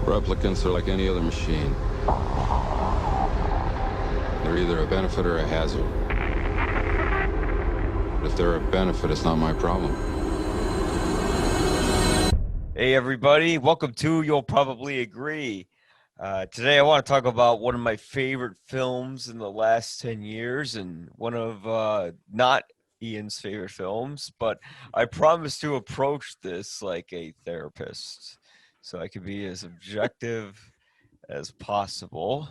Replicants are like any other machine. They're either a benefit or a hazard. But if they're a benefit, it's not my problem. Hey everybody, welcome to You'll Probably Agree. Today I want to talk about one of my favorite films in the last 10 years and one of not Ian's favorite films, but I promise to approach this like a therapist so I can be as objective as possible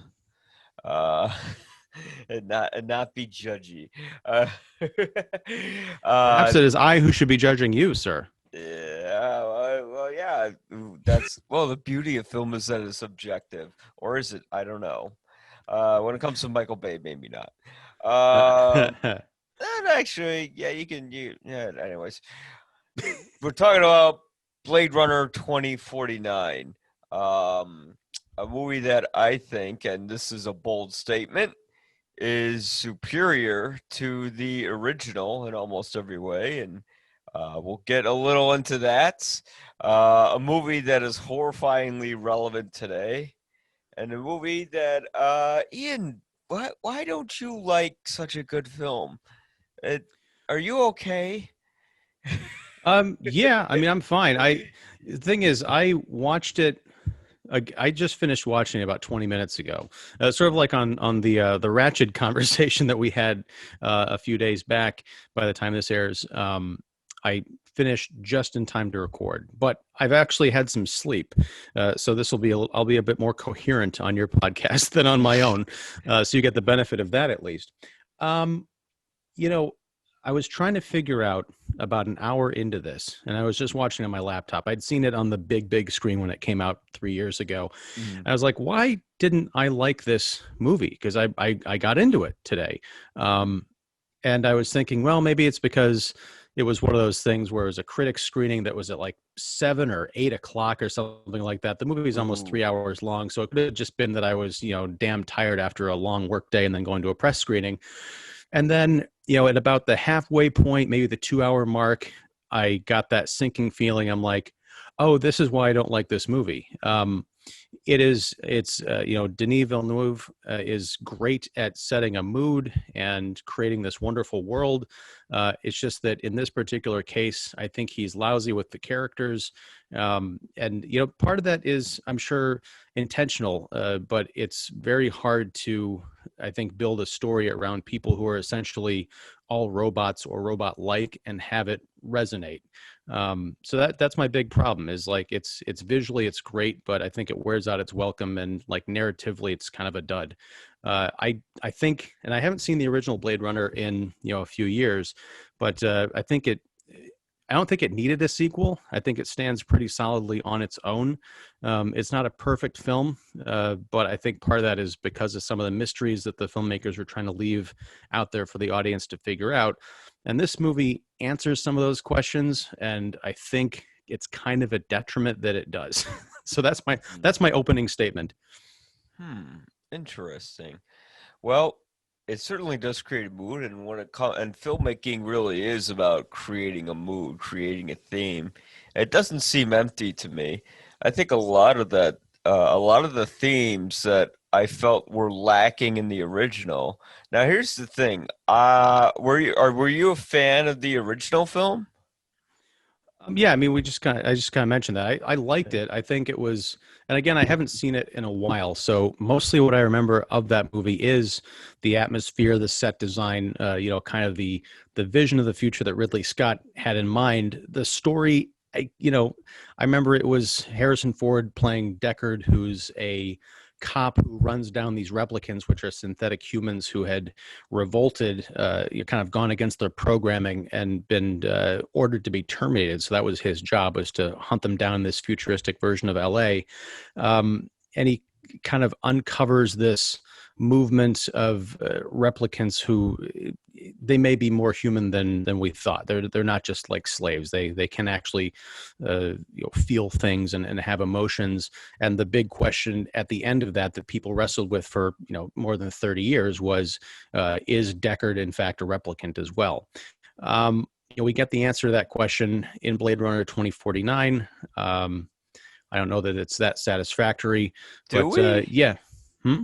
and not be judgy. Perhaps it is I who should be judging you, sir. Yeah, well, yeah. The beauty of film is that it's subjective, or is it? I don't know. When it comes to Michael Bay, maybe not. And actually, yeah, yeah. Anyways, we're talking about Blade Runner 2049, a movie that I think, and this is a bold statement, is superior to the original in almost every way, and we'll get a little into that. A movie that is horrifyingly relevant today, and a movie that Ian, why don't you like such a good film? Are you okay? Yeah, I mean, I'm fine. The thing is, I watched it. I just finished watching it about 20 minutes ago. Sort of like on the Ratchet conversation that we had a few days back. By the time this airs, I finished just in time to record, but I've actually had some sleep, so this will be I'll be a bit more coherent on your podcast than on my own, so you get the benefit of that at least. I was trying to figure out about an hour into this, and I was just watching on my laptop. I'd seen it on the big screen when it came out 3 years ago. I was like, why didn't I like this movie? Because I got into it today, and I was thinking, well, maybe it's because it was one of those things where it was a critic screening that was at like 7 or 8 o'clock or something like that. The movie is almost 3 hours long, so it could have just been that I was, damn tired after a long work day and then going to a press screening. And then, at about the halfway point, maybe the 2-hour mark, I got that sinking feeling. I'm like, oh, this is why I don't like this movie. Denis Villeneuve is great at setting a mood and creating this wonderful world. It's just that in this particular case, I think he's lousy with the characters. Part of that is, I'm sure, intentional, but it's very hard to, I think, build a story around people who are essentially all robots or robot-like and have it resonate. So that's my big problem, is like it's visually it's great, but I think it wears out its welcome, and like narratively it's kind of a dud. I think, and I haven't seen the original Blade Runner in a few years, but I don't think it needed a sequel. I think it stands pretty solidly on its own. It's not a perfect film, but I think part of that is because of some of the mysteries that the filmmakers were trying to leave out there for the audience to figure out. And this movie answers some of those questions, and I think it's kind of a detriment that it does. So that's my opening statement. Interesting. Well, it certainly does create a mood, and and filmmaking really is about creating a mood, creating a theme. It doesn't seem empty to me. I think a lot of the themes that I felt were lacking in the original. Now, here's the thing: were you a fan of the original film? Yeah, I mean, I just kind of mentioned that. I liked it. I think it was, and again, I haven't seen it in a while. So mostly what I remember of that movie is the atmosphere, the set design, kind of the vision of the future that Ridley Scott had in mind. The story, I remember it was Harrison Ford playing Deckard, who's a cop who runs down these replicants, which are synthetic humans who had revolted, kind of gone against their programming and been ordered to be terminated. So that was his job, was to hunt them down in this futuristic version of LA. And he kind of uncovers this movement of replicants who they may be more human than we thought. They're not just like slaves. They can actually feel things and have emotions. And the big question at the end of that people wrestled with for more than 30 years was, is Deckard in fact a replicant as well? we get the answer to that question in Blade Runner 2049. I don't know that it's that satisfactory, Do but we? yeah.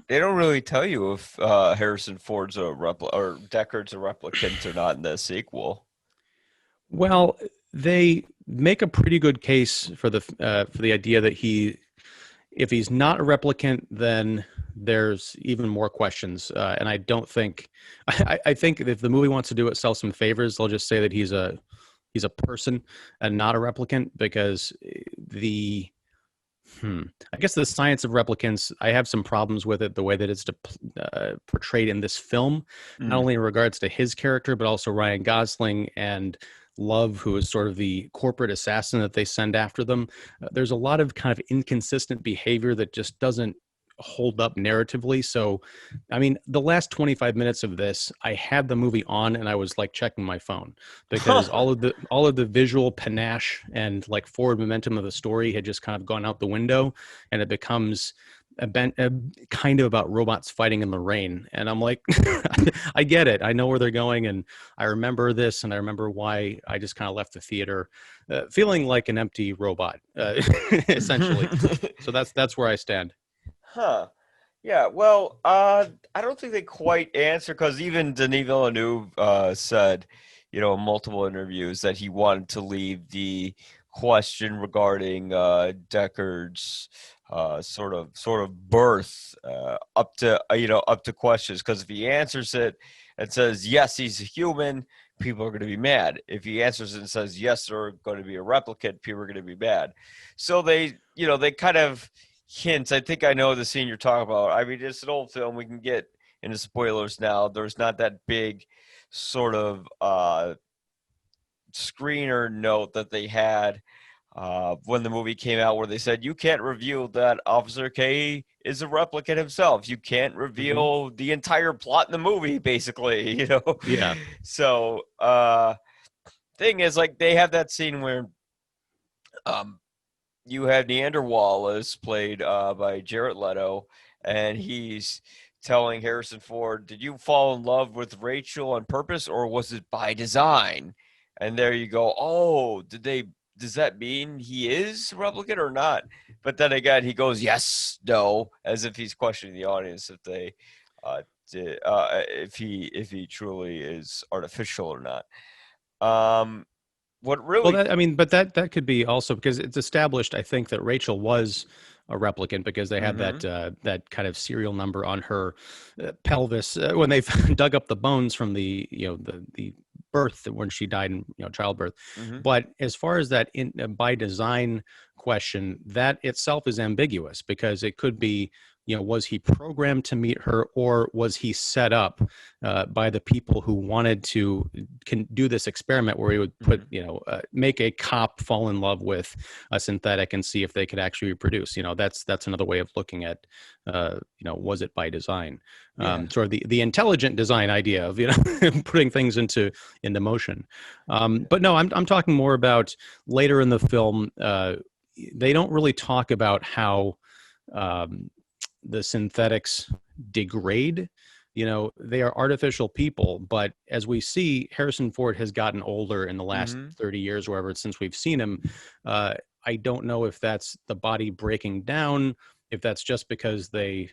They don't really tell you if Harrison Ford's a or Deckard's a replicant or not in the sequel. Well, they make a pretty good case for the idea that if he's not a replicant, then there's even more questions. And I don't think, I think if the movie wants to do itself some favors, they'll just say that he's a person and not a replicant, because I guess the science of replicants, I have some problems with it, the way that it's portrayed in this film, not only in regards to his character, but also Ryan Gosling and Love, who is sort of the corporate assassin that they send after them. There's a lot of kind of inconsistent behavior that just doesn't hold up narratively. So, I mean, the last 25 minutes of this, I had the movie on and I was like checking my phone, because all of the visual panache and like forward momentum of the story had just kind of gone out the window, and it becomes a kind of about robots fighting in the rain. And I'm like, I get it. I know where they're going, and I remember this, and I remember why I just kind of left the theater feeling like an empty robot, essentially. So that's where I stand. Huh. Yeah, well, I don't think they quite answer, because even Denis Villeneuve said, in multiple interviews, that he wanted to leave the question regarding Deckard's sort of birth up to questions, because if he answers it and says yes, he's a human, people are going to be mad. If he answers it and says yes, they're going to be a replicant, people are going to be mad. So they kind of hints. I think I know the scene you're talking about. I mean, it's an old film. We can get into spoilers now. There's not that big sort of screener note that they had when the movie came out, where they said you can't reveal that Officer K is a replicant himself. You can't reveal the entire plot in the movie, basically. Yeah. So thing is, like, they have that scene where you have Neander Wallace, played by Jared Leto, and he's telling Harrison Ford, did you fall in love with Rachel on purpose, or was it by design? And there you go. Oh, does that mean he is a replicant or not? But then again, he goes, yes, no, as if he's questioning the audience if they if he truly is artificial or not. What really? Well, but that could be also because it's established, I think, that Rachel was a replicant, because they had that kind of serial number on her pelvis when they dug up the bones from the birth, when she died in childbirth. But as far as that by design question, that itself is ambiguous, because it could be, was he programmed to meet her, or was he set up by the people who wanted to do this experiment where he would put, make a cop fall in love with a synthetic and see if they could actually reproduce. That's another way of looking at, was it by design? Sort of the intelligent design idea of, putting things into motion. But no, I'm talking more about later in the film. They don't really talk about how the synthetics degrade. They are artificial people, but as we see, Harrison Ford has gotten older in the last 30 years, wherever since we've seen him. I don't know if that's the body breaking down, if that's just because they,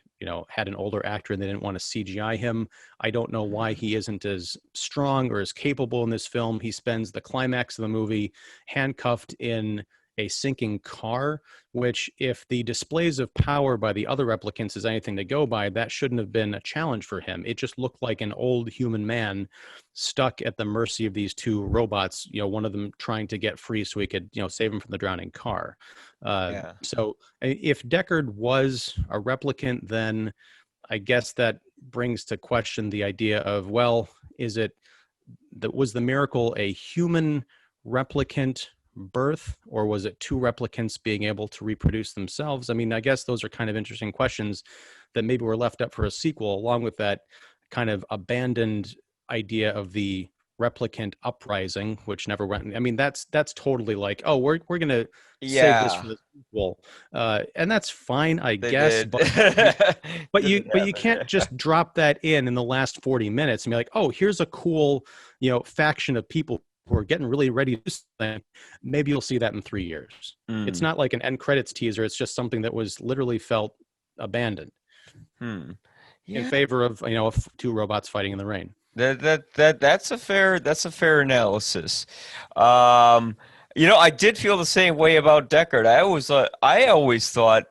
had an older actor and they didn't want to CGI him. I don't know why he isn't as strong or as capable in this film. He spends the climax of the movie handcuffed in a sinking car, which, if the displays of power by the other replicants is anything to go by, that shouldn't have been a challenge for him. It just looked like an old human man stuck at the mercy of these two robots, one of them trying to get free so he could, save him from the drowning car. So if Deckard was a replicant, then I guess that brings to question the idea of, well, was the miracle a human replicant birth, or was it two replicants being able to reproduce themselves? I mean, I guess those are kind of interesting questions that maybe were left up for a sequel, along with that kind of abandoned idea of the replicant uprising, which never went. I mean, that's totally like, oh, we're gonna save this for the sequel, and that's fine, I guess. But you can't just drop that in the last 40 minutes and be like, oh, here's a cool faction of people who are getting really ready to do something, maybe you'll see that in 3 years. It's not like an end credits teaser. It's just something that was literally felt abandoned Yeah. in favor of, two robots fighting in the rain. That's a fair analysis. I did feel the same way about Deckard. I always thought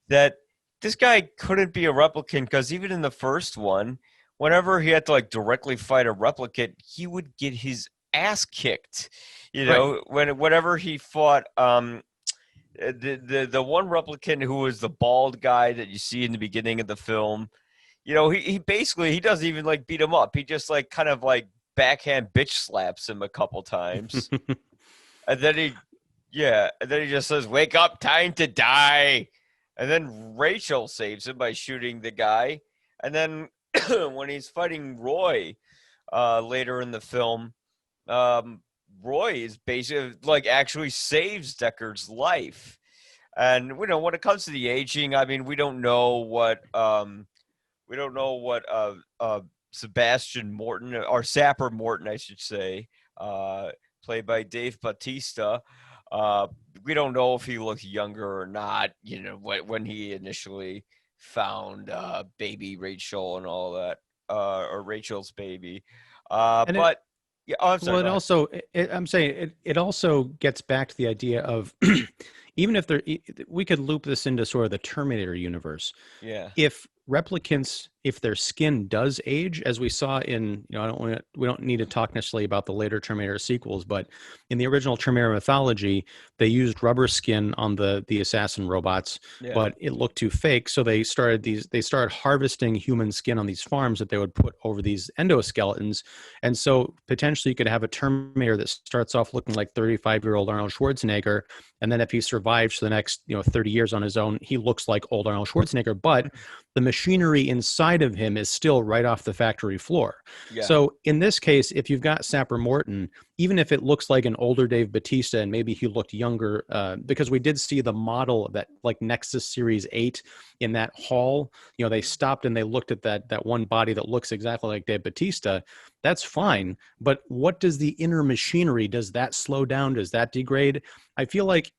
that this guy couldn't be a replicant because even in the first one, whenever he had to like directly fight a replicant, he would get his ass kicked. Whenever he fought the one replicant who was the bald guy that you see in the beginning of the film, he basically he doesn't even like beat him up. He just like kind of like backhand bitch slaps him a couple times. And then he just says, "Wake up, time to die." And then Rachel saves him by shooting the guy. And then when he's fighting Roy later in the film, Roy is basically like actually saves Deckard's life. And when it comes to the aging, I mean, we don't know what Sebastian Morton or Sapper Morton, I should say, played by Dave Bautista. We don't know if he looks younger or not, when he initially found baby Rachel and all that, or Rachel's baby. I'm sorry. Well, I'm saying it also gets back to the idea of even if we could loop this into sort of the Terminator universe. Yeah. If replicants, if their skin does age, as we saw in, we don't need to talk necessarily about the later Terminator sequels, but in the original Terminator mythology, they used rubber skin on the assassin robots, but it looked too fake. So they started harvesting human skin on these farms that they would put over these endoskeletons. And so potentially you could have a Terminator that starts off looking like 35-year-old Arnold Schwarzenegger. And then if he survives for the next 30 years on his own, he looks like old Arnold Schwarzenegger, but the machinery inside of him is still right off the factory floor. Yeah. So in this case, if you've got Sapper Morton, even if it looks like an older Dave Bautista and maybe he looked younger, because we did see the model of that like Nexus Series 8 in that hall, they stopped and they looked at that one body that looks exactly like Dave Bautista. That's fine. But what does the inner machinery, does that slow down? Does that degrade? I feel like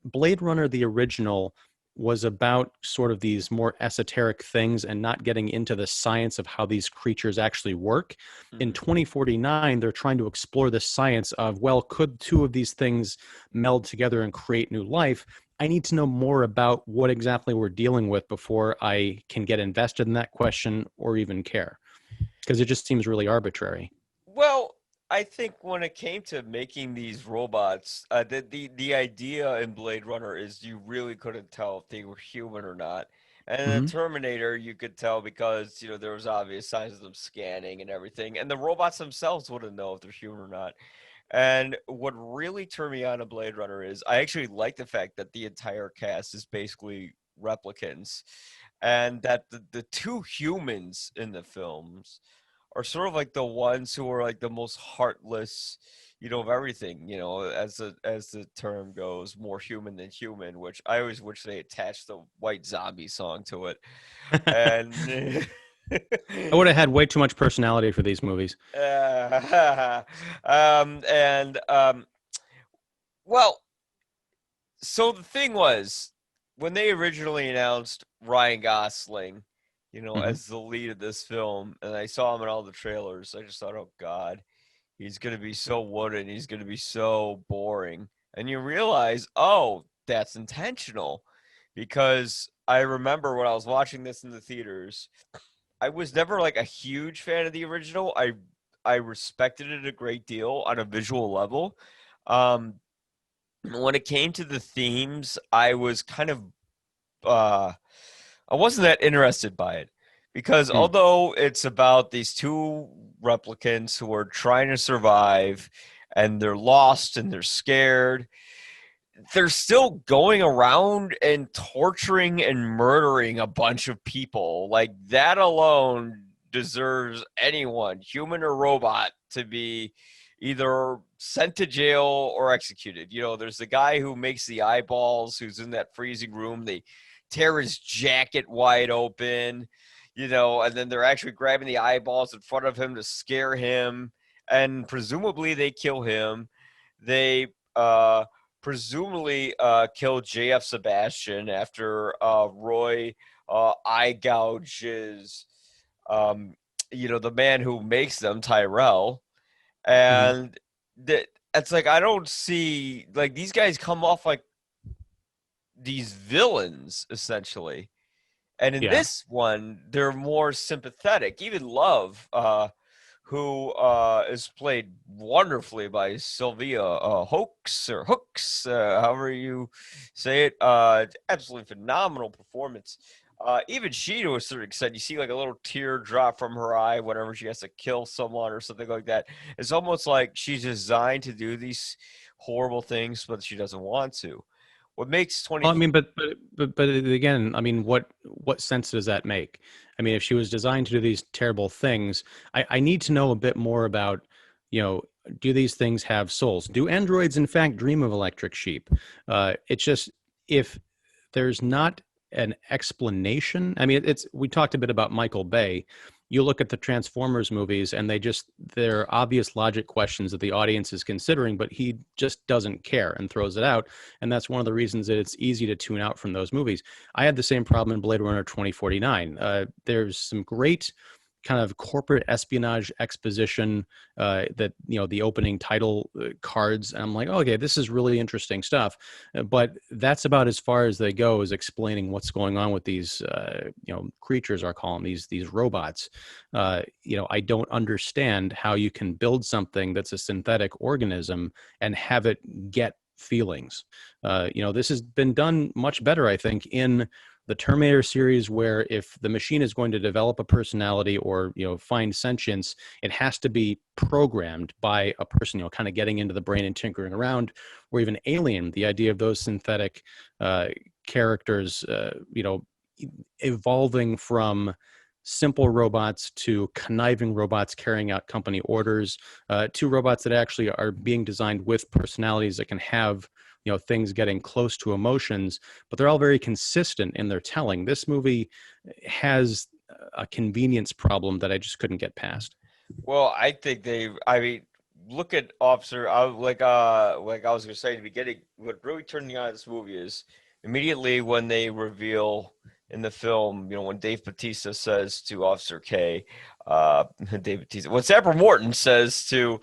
Blade Runner, the original, was about sort of these more esoteric things and not getting into the science of how these creatures actually work. Mm-hmm. In 2049, they're trying to explore the science of, well, could two of these things meld together and create new life? I need to know more about what exactly we're dealing with before I can get invested in that question or even care, because it just seems really arbitrary. Well, I think when it came to making these robots, the idea in Blade Runner is you really couldn't tell if they were human or not. And in Terminator, you could tell because, there was obvious signs of them scanning and everything. And the robots themselves wouldn't know if they're human or not. And what really turned me on to Blade Runner is I actually like the fact that the entire cast is basically replicants. And that the two humans in the films are sort of like the ones who are like the most heartless, of everything, as the term goes, more human than human, which I always wish they attached the White Zombie song to it. And I would have had way too much personality for these movies. Well, so the thing was, when they originally announced Ryan Gosling, as the lead of this film, and I saw him in all the trailers, I just thought, oh God, he's going to be so wooden. He's going to be so boring. And you realize, oh, that's intentional. Because I remember when I was watching this in the theaters, I was never like a huge fan of the original. I respected it a great deal on a visual level. When it came to the themes, I was kind of I wasn't that interested by it because although it's about these two replicants who are trying to survive and they're lost and they're scared, they're still going around and torturing and murdering a bunch of people. Like, that alone deserves anyone, human or robot, to be either sent to jail or executed. There's the guy who makes the eyeballs, who's in that freezing room. They tear his jacket wide open, and then they're actually grabbing the eyeballs in front of him to scare him. and presumably they kill him. They presumably kill JF Sebastian after Roy eye gouges, um, the man who makes them, Tyrell. Mhm. And that it's like I don't see, like, these guys come off like these villains essentially. And in Yeah. this one, they're more sympathetic. Even Love, who is played wonderfully by Sylvia Hooks, however you say it. Absolutely phenomenal performance. Even she, to a certain extent, you see like a little tear drop from her eye whenever she has to kill someone or something like that. It's almost like she's designed to do these horrible things, but she doesn't want to. What makes Well, 20? I mean, but again, I mean, what sense does that make? I mean, if she was designed to do these terrible things, I need to know a bit more about, do these things have souls? Do androids in fact dream of electric sheep? It's just, if there's not an explanation. I mean, we talked a bit about Michael Bay. You look at the Transformers movies, and they're obvious logic questions that the audience is considering, but he just doesn't care and throws it out. And that's one of the reasons that it's easy to tune out from those movies. I had the same problem in Blade Runner 2049. There's some great kind of corporate espionage exposition, that, the opening title cards, and I'm like, oh, okay, this is really interesting stuff. But that's about as far as they go, is explaining what's going on with these creatures, are calling these robots. I don't understand how you can build something that's a synthetic organism and have it get feelings. This has been done much better, I think, in the Terminator series, where if the machine is going to develop a personality or find sentience, it has to be programmed by a person, kind of getting into the brain and tinkering around. Or even Alien, the idea of those synthetic characters, evolving from simple robots to conniving robots carrying out company orders, to robots that actually are being designed with personalities that can have things getting close to emotions, but they're all very consistent in their telling. This movie has a convenience problem that I just couldn't get past. Well, I think I mean, look at Officer. Like I was gonna say in the beginning, what really turned me on to this movie is immediately when they reveal in the film, when Dave Bautista says to Officer K, Dave Bautista, when Sapper Morton says to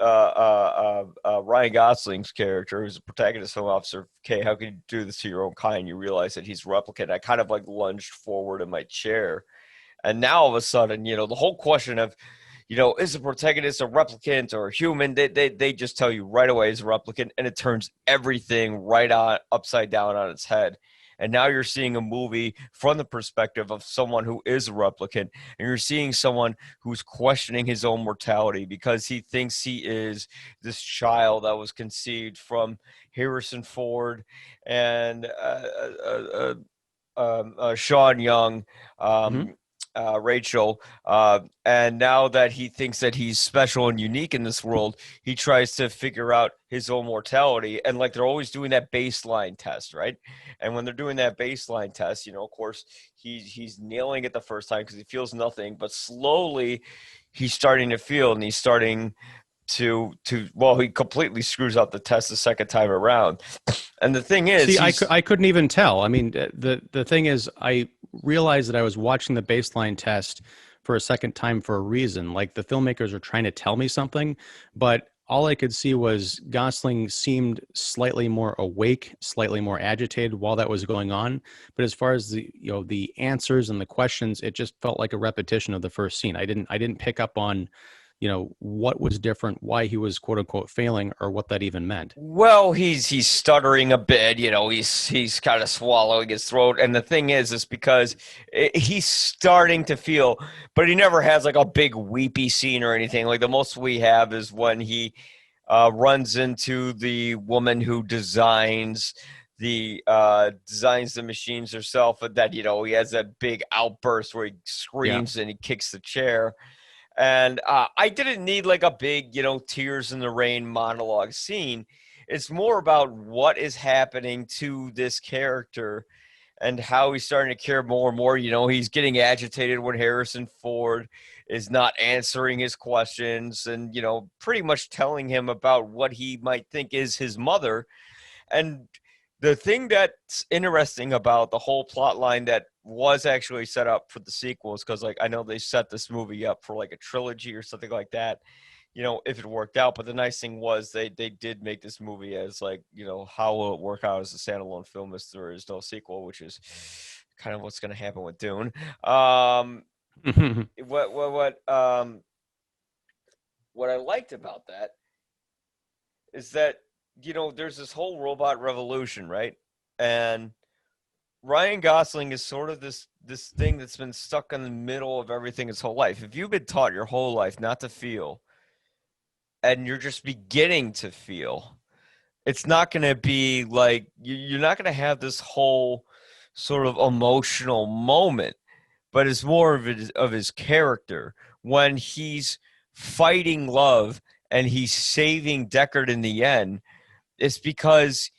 Ryan Gosling's character, who's the protagonist of Officer K, how can you do this to your own kind? You realize that he's a replicant. I kind of like lunged forward in my chair. And now all of a sudden, the whole question of, is the protagonist a replicant or a human? They just tell you right away it's a replicant, and it turns everything right on upside down on its head. And now you're seeing a movie from the perspective of someone who is a replicant, and you're seeing someone who's questioning his own mortality because he thinks he is this child that was conceived from Harrison Ford and Sean Young, Mm-hmm. Rachel, and now that he thinks that he's special and unique in this world, he tries to figure out his own mortality. And like they're always doing that baseline test, right? And when they're doing that baseline test, of course, he's nailing it the first time because he feels nothing, but slowly he's starting to feel, and he's starting to well, he completely screws up the test the second time around. And the thing is, See, I couldn't even tell. I mean, the thing is, I realized that I was watching the baseline test for a second time for a reason. Like, the filmmakers are trying to tell me something, but all I could see was Gosling seemed slightly more awake, slightly more agitated while that was going on. But as far as the answers and the questions, it just felt like a repetition of the first scene. I didn't pick up on what was different, why he was quote unquote failing, or what that even meant. well, he's stuttering a bit, he's kind of swallowing his throat, and the thing is because he's starting to feel, but he never has like a big weepy scene or anything. Like the most we have is when he runs into the woman who designs the machines herself, and that he has that big outburst where he Yeah. screams and he kicks the chair. And I didn't need like a big, tears in the rain monologue scene. It's more about what is happening to this character and how he's starting to care more and more. He's getting agitated when Harrison Ford is not answering his questions and, pretty much telling him about what he might think is his mother. And the thing that's interesting about the whole plot line that was actually set up for the sequels, because like I know they set this movie up for like a trilogy or something like that, if it worked out. But the nice thing was they did make this movie as like, how will it work out as a standalone film if there is no sequel, which is kind of what's going to happen with Dune. What I liked about that is that, there's this whole robot revolution, right? And Ryan Gosling is sort of this thing that's been stuck in the middle of everything his whole life. If you've been taught your whole life not to feel, and you're just beginning to feel, it's not going to be like, you're not going to have this whole sort of emotional moment, but it's more of his character when he's fighting love and he's saving Deckard in the end. It's because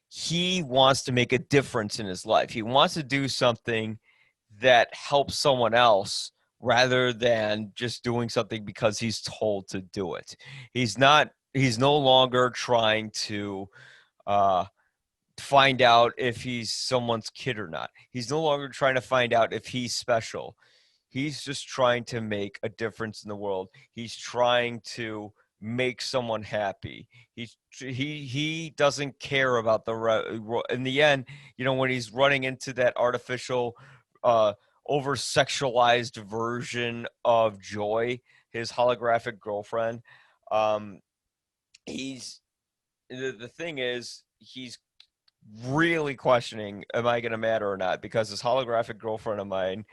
he wants to make a difference in his life. He wants to do something that helps someone else rather than just doing something because he's told to do it. He's no longer trying to find out if he's someone's kid or not. He's no longer trying to find out if he's special. He's just trying to make a difference in the world. He's trying to make someone happy. He doesn't care about in the end, when he's running into that artificial over sexualized version of Joy, his holographic girlfriend. The thing is, he's really questioning, am I going to matter or not? Because this holographic girlfriend of mine,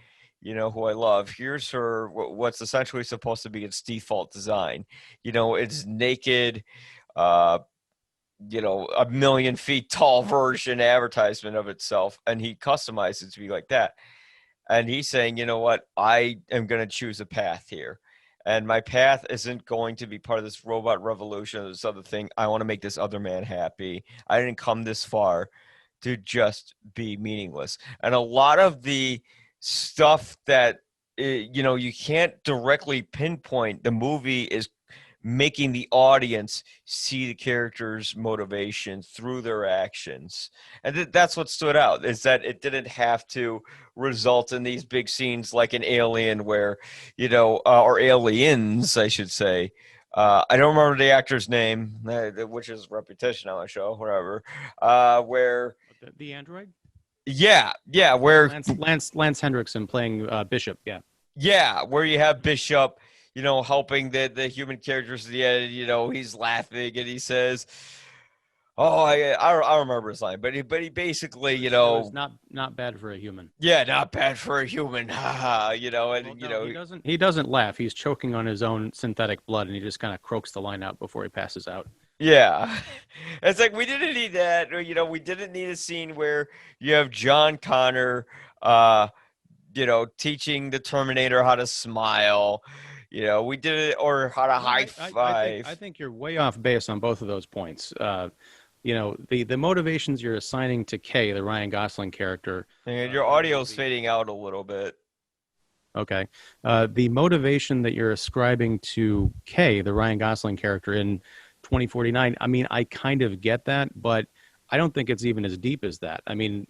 who I love, here's her, what's essentially supposed to be its default design. It's naked, a 1,000,000 feet tall version advertisement of itself. And he customized it to be like that. And he's saying, you know what, I am going to choose a path here. And my path isn't going to be part of this robot revolution or this other thing. I want to make this other man happy. I didn't come this far to just be meaningless. And a lot of the stuff that, you can't directly pinpoint, the movie is making the audience see the characters' motivation through their actions. And that's what stood out, is that it didn't have to result in these big scenes like an Alien where, or Aliens, I should say. I don't remember the actor's name, which is repetition on my show, whatever, where... The android? Yeah, where... Lance Hendrickson playing Bishop, yeah. Yeah, where you have Bishop, helping the human characters at the end. He's laughing and he says, "Oh, I remember his line," but he basically, it's not bad for a human. Yeah, not bad for a human. He doesn't laugh. He's choking on his own synthetic blood, and he just kind of croaks the line out before he passes out. Yeah, it's like we didn't need that. We didn't need a scene where you have John Connor, teaching the Terminator how to smile. We did it, or how to high five. I think you're way off base on both of those points. The motivations you're assigning to Kay, the Ryan Gosling character. And your audio's fading out a little bit. Okay. The motivation that you're ascribing to Kay, the Ryan Gosling character in 2049, I mean, I kind of get that, but I don't think it's even as deep as that. I mean,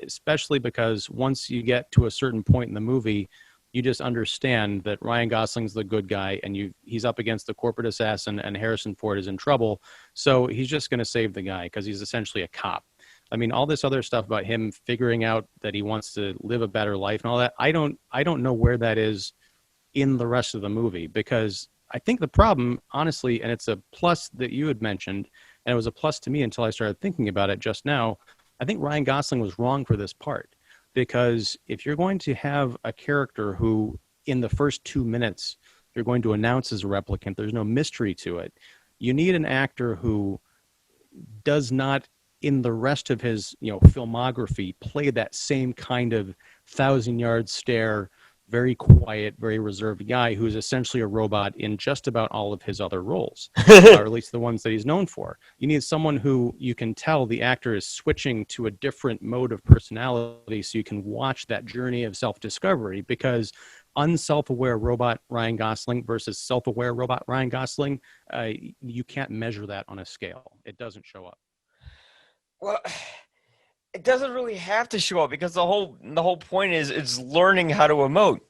especially because once you get to a certain point in the movie, you just understand that Ryan Gosling's the good guy, and he's up against the corporate assassin, and Harrison Ford is in trouble. So he's just going to save the guy because he's essentially a cop. I mean, all this other stuff about him figuring out that he wants to live a better life and all that, I don't know where that is in the rest of the movie, because I think the problem, honestly, and it's a plus that you had mentioned, and it was a plus to me until I started thinking about it just now, I think Ryan Gosling was wrong for this part. Because if you're going to have a character who, in the first 2 minutes, you're going to announce as a replicant, there's no mystery to it. You need an actor who does not, in the rest of his filmography, play that same kind of 1,000-yard stare, very quiet, very reserved guy who's essentially a robot in just about all of his other roles, or at least the ones that he's known for. You need someone who you can tell the actor is switching to a different mode of personality so you can watch that journey of self-discovery, because unself-aware robot Ryan Gosling versus self-aware robot Ryan Gosling, you can't measure that on a scale. It doesn't show up. Well, it doesn't really have to show up because the whole point is it's learning how to emote.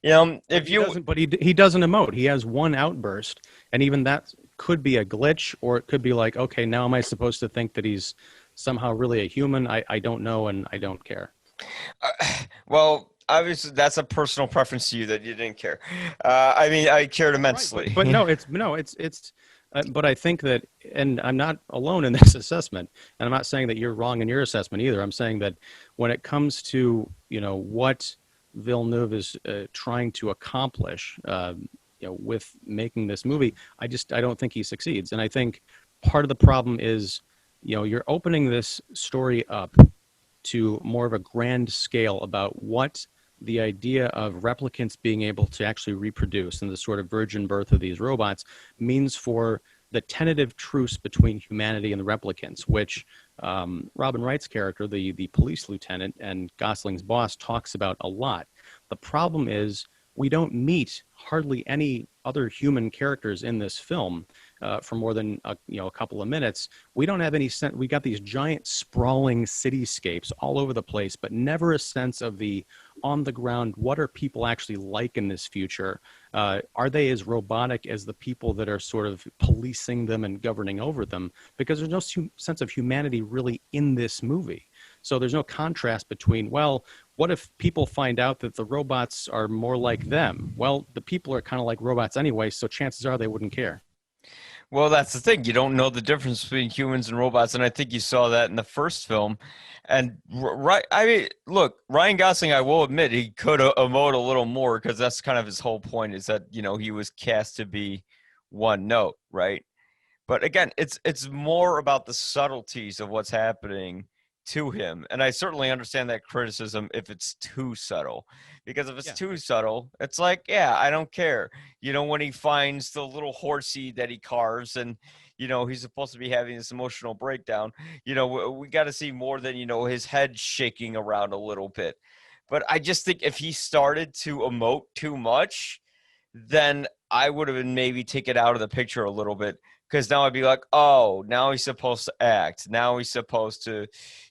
You know, if you doesn't, but he doesn't emote. He has one outburst, and even that could be a glitch, or it could be like, okay, now am I supposed to think that he's somehow really a human? I don't know, and I don't care. Well, obviously that's a personal preference to you that you didn't care. I mean, I cared immensely. Right, but but I think that, and I'm not alone in this assessment, and I'm not saying that you're wrong in your assessment either. I'm saying that when it comes to, you know, what Villeneuve is trying to accomplish, you know, with making this movie, I don't think he succeeds. And I think part of the problem is, you know, you're opening this story up to more of a grand scale about what the idea of replicants being able to actually reproduce and the sort of virgin birth of these robots means for the tentative truce between humanity and the replicants, which Robin Wright's character, the police lieutenant and Gosling's boss, talks about a lot. The problem is we don't meet hardly any other human characters in this film for more than a couple of minutes. We don't have any sense. We got these giant sprawling cityscapes all over the place, but never a sense of the on the ground. What are people actually like in this future? Are they as robotic as the people that are sort of policing them and governing over them? Because there's no sense of humanity really in this movie. So there's no contrast between, well, what if people find out that the robots are more like them? Well, the people are kind of like robots anyway, so chances are they wouldn't care. Well, that's the thing. You don't know the difference between humans and robots, and I think you saw that in the first film. And right, I mean, look, Ryan Gosling, I will admit, he could emote a little more because that's kind of his whole point, is that, you know, he was cast to be one note, right? But again, it's more about the subtleties of what's happening to him. And I certainly understand that criticism if it's too subtle. Because if it's too subtle, it's like, yeah, I don't care. You know, when he finds the little horsey that he carves and, you know, he's supposed to be having this emotional breakdown, you know, we got to see more than, you know, his head shaking around a little bit. But I just think if he started to emote too much, then I would have been maybe taken out of the picture a little bit. Because now I'd be like, oh, now he's supposed to act. Now he's supposed to,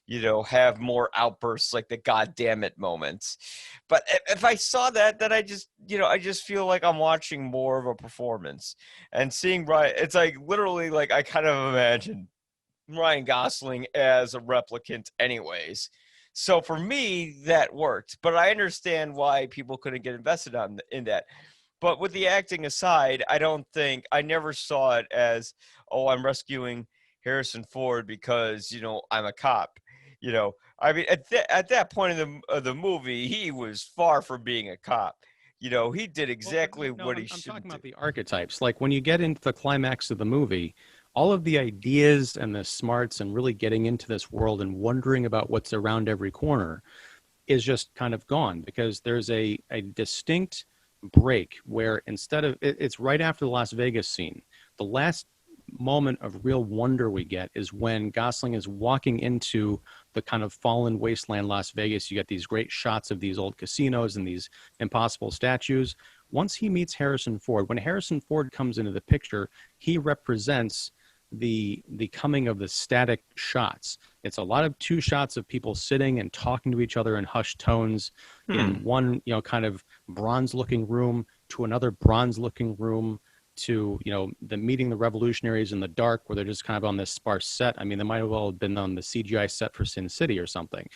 you know, have more outbursts like the goddamn it moments. But if I saw that, then I just, you know, I just feel like I'm watching more of a performance. And seeing Ryan, it's like literally like I kind of imagine Ryan Gosling as a replicant anyways. So for me, that worked. But I understand why people couldn't get invested in that. But with the acting aside, I never saw it as, oh, I'm rescuing Harrison Ford because, you know, I'm a cop. You know, I mean, at that point of the movie, he was far from being a cop. You know, he did exactly what he should do. I'm talking about the archetypes. Like when you get into the climax of the movie, all of the ideas and the smarts and really getting into this world and wondering about what's around every corner is just kind of gone, because there's a distinct break where instead of it's right after the Las Vegas scene. The last moment of real wonder we get is when Gosling is walking into the kind of fallen wasteland Las Vegas. You get these great shots of these old casinos and these impossible statues. Once he meets Harrison Ford, when Harrison Ford comes into the picture, he represents the coming of the static shots. It's a lot of two shots of people sitting and talking to each other in hushed tones in one, you know, kind of bronze looking room to another bronze looking room to, you know, the meeting the revolutionaries in the dark where they're just kind of on this sparse set. I mean, they might have well been on the CGI set for Sin City or something.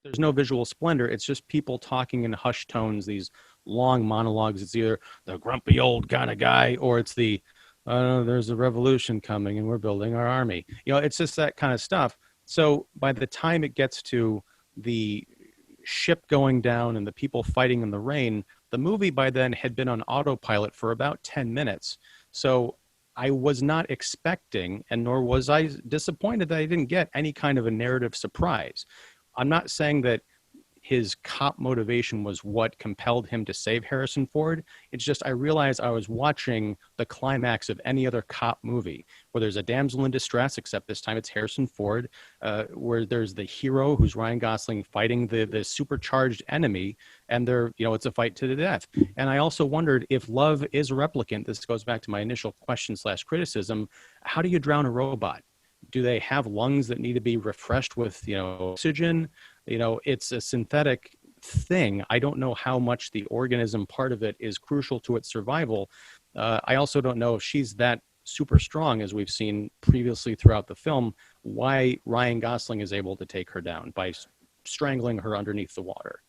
There's no visual splendor. It's just people talking in hushed tones, these long monologues. It's either the grumpy old kind of guy or it's the there's a revolution coming and we're building our army. You know, it's just that kind of stuff. So by the time it gets to the ship going down and the people fighting in the rain, the movie by then had been on autopilot for about 10 minutes. So I was not expecting, and nor was I disappointed that I didn't get any kind of a narrative surprise. I'm not saying that his cop motivation was what compelled him to save Harrison Ford. It's just I realized I was watching the climax of any other cop movie where there's a damsel in distress, except this time it's Harrison Ford, where there's the hero who's Ryan Gosling fighting the supercharged enemy, and it's a fight to the death. And I also wondered if love is a replicant. This goes back to my initial question / criticism. How do you drown a robot? Do they have lungs that need to be refreshed with, oxygen? It's a synthetic thing. I don't know how much the organism part of it is crucial to its survival. I also don't know if she's that super strong, as we've seen previously throughout the film, why Ryan Gosling is able to take her down by strangling her underneath the water.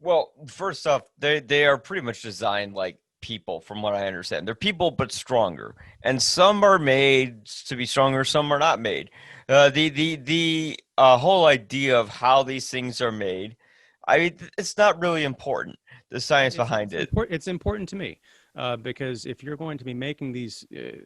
Well, first off, they are pretty much designed like people, from what I understand. They're people, but stronger. And some are made to be stronger, some are not made. The whole idea of how these things are made, I mean, it's not really important. The science behind it. It's important to me. Because if you're going to be making these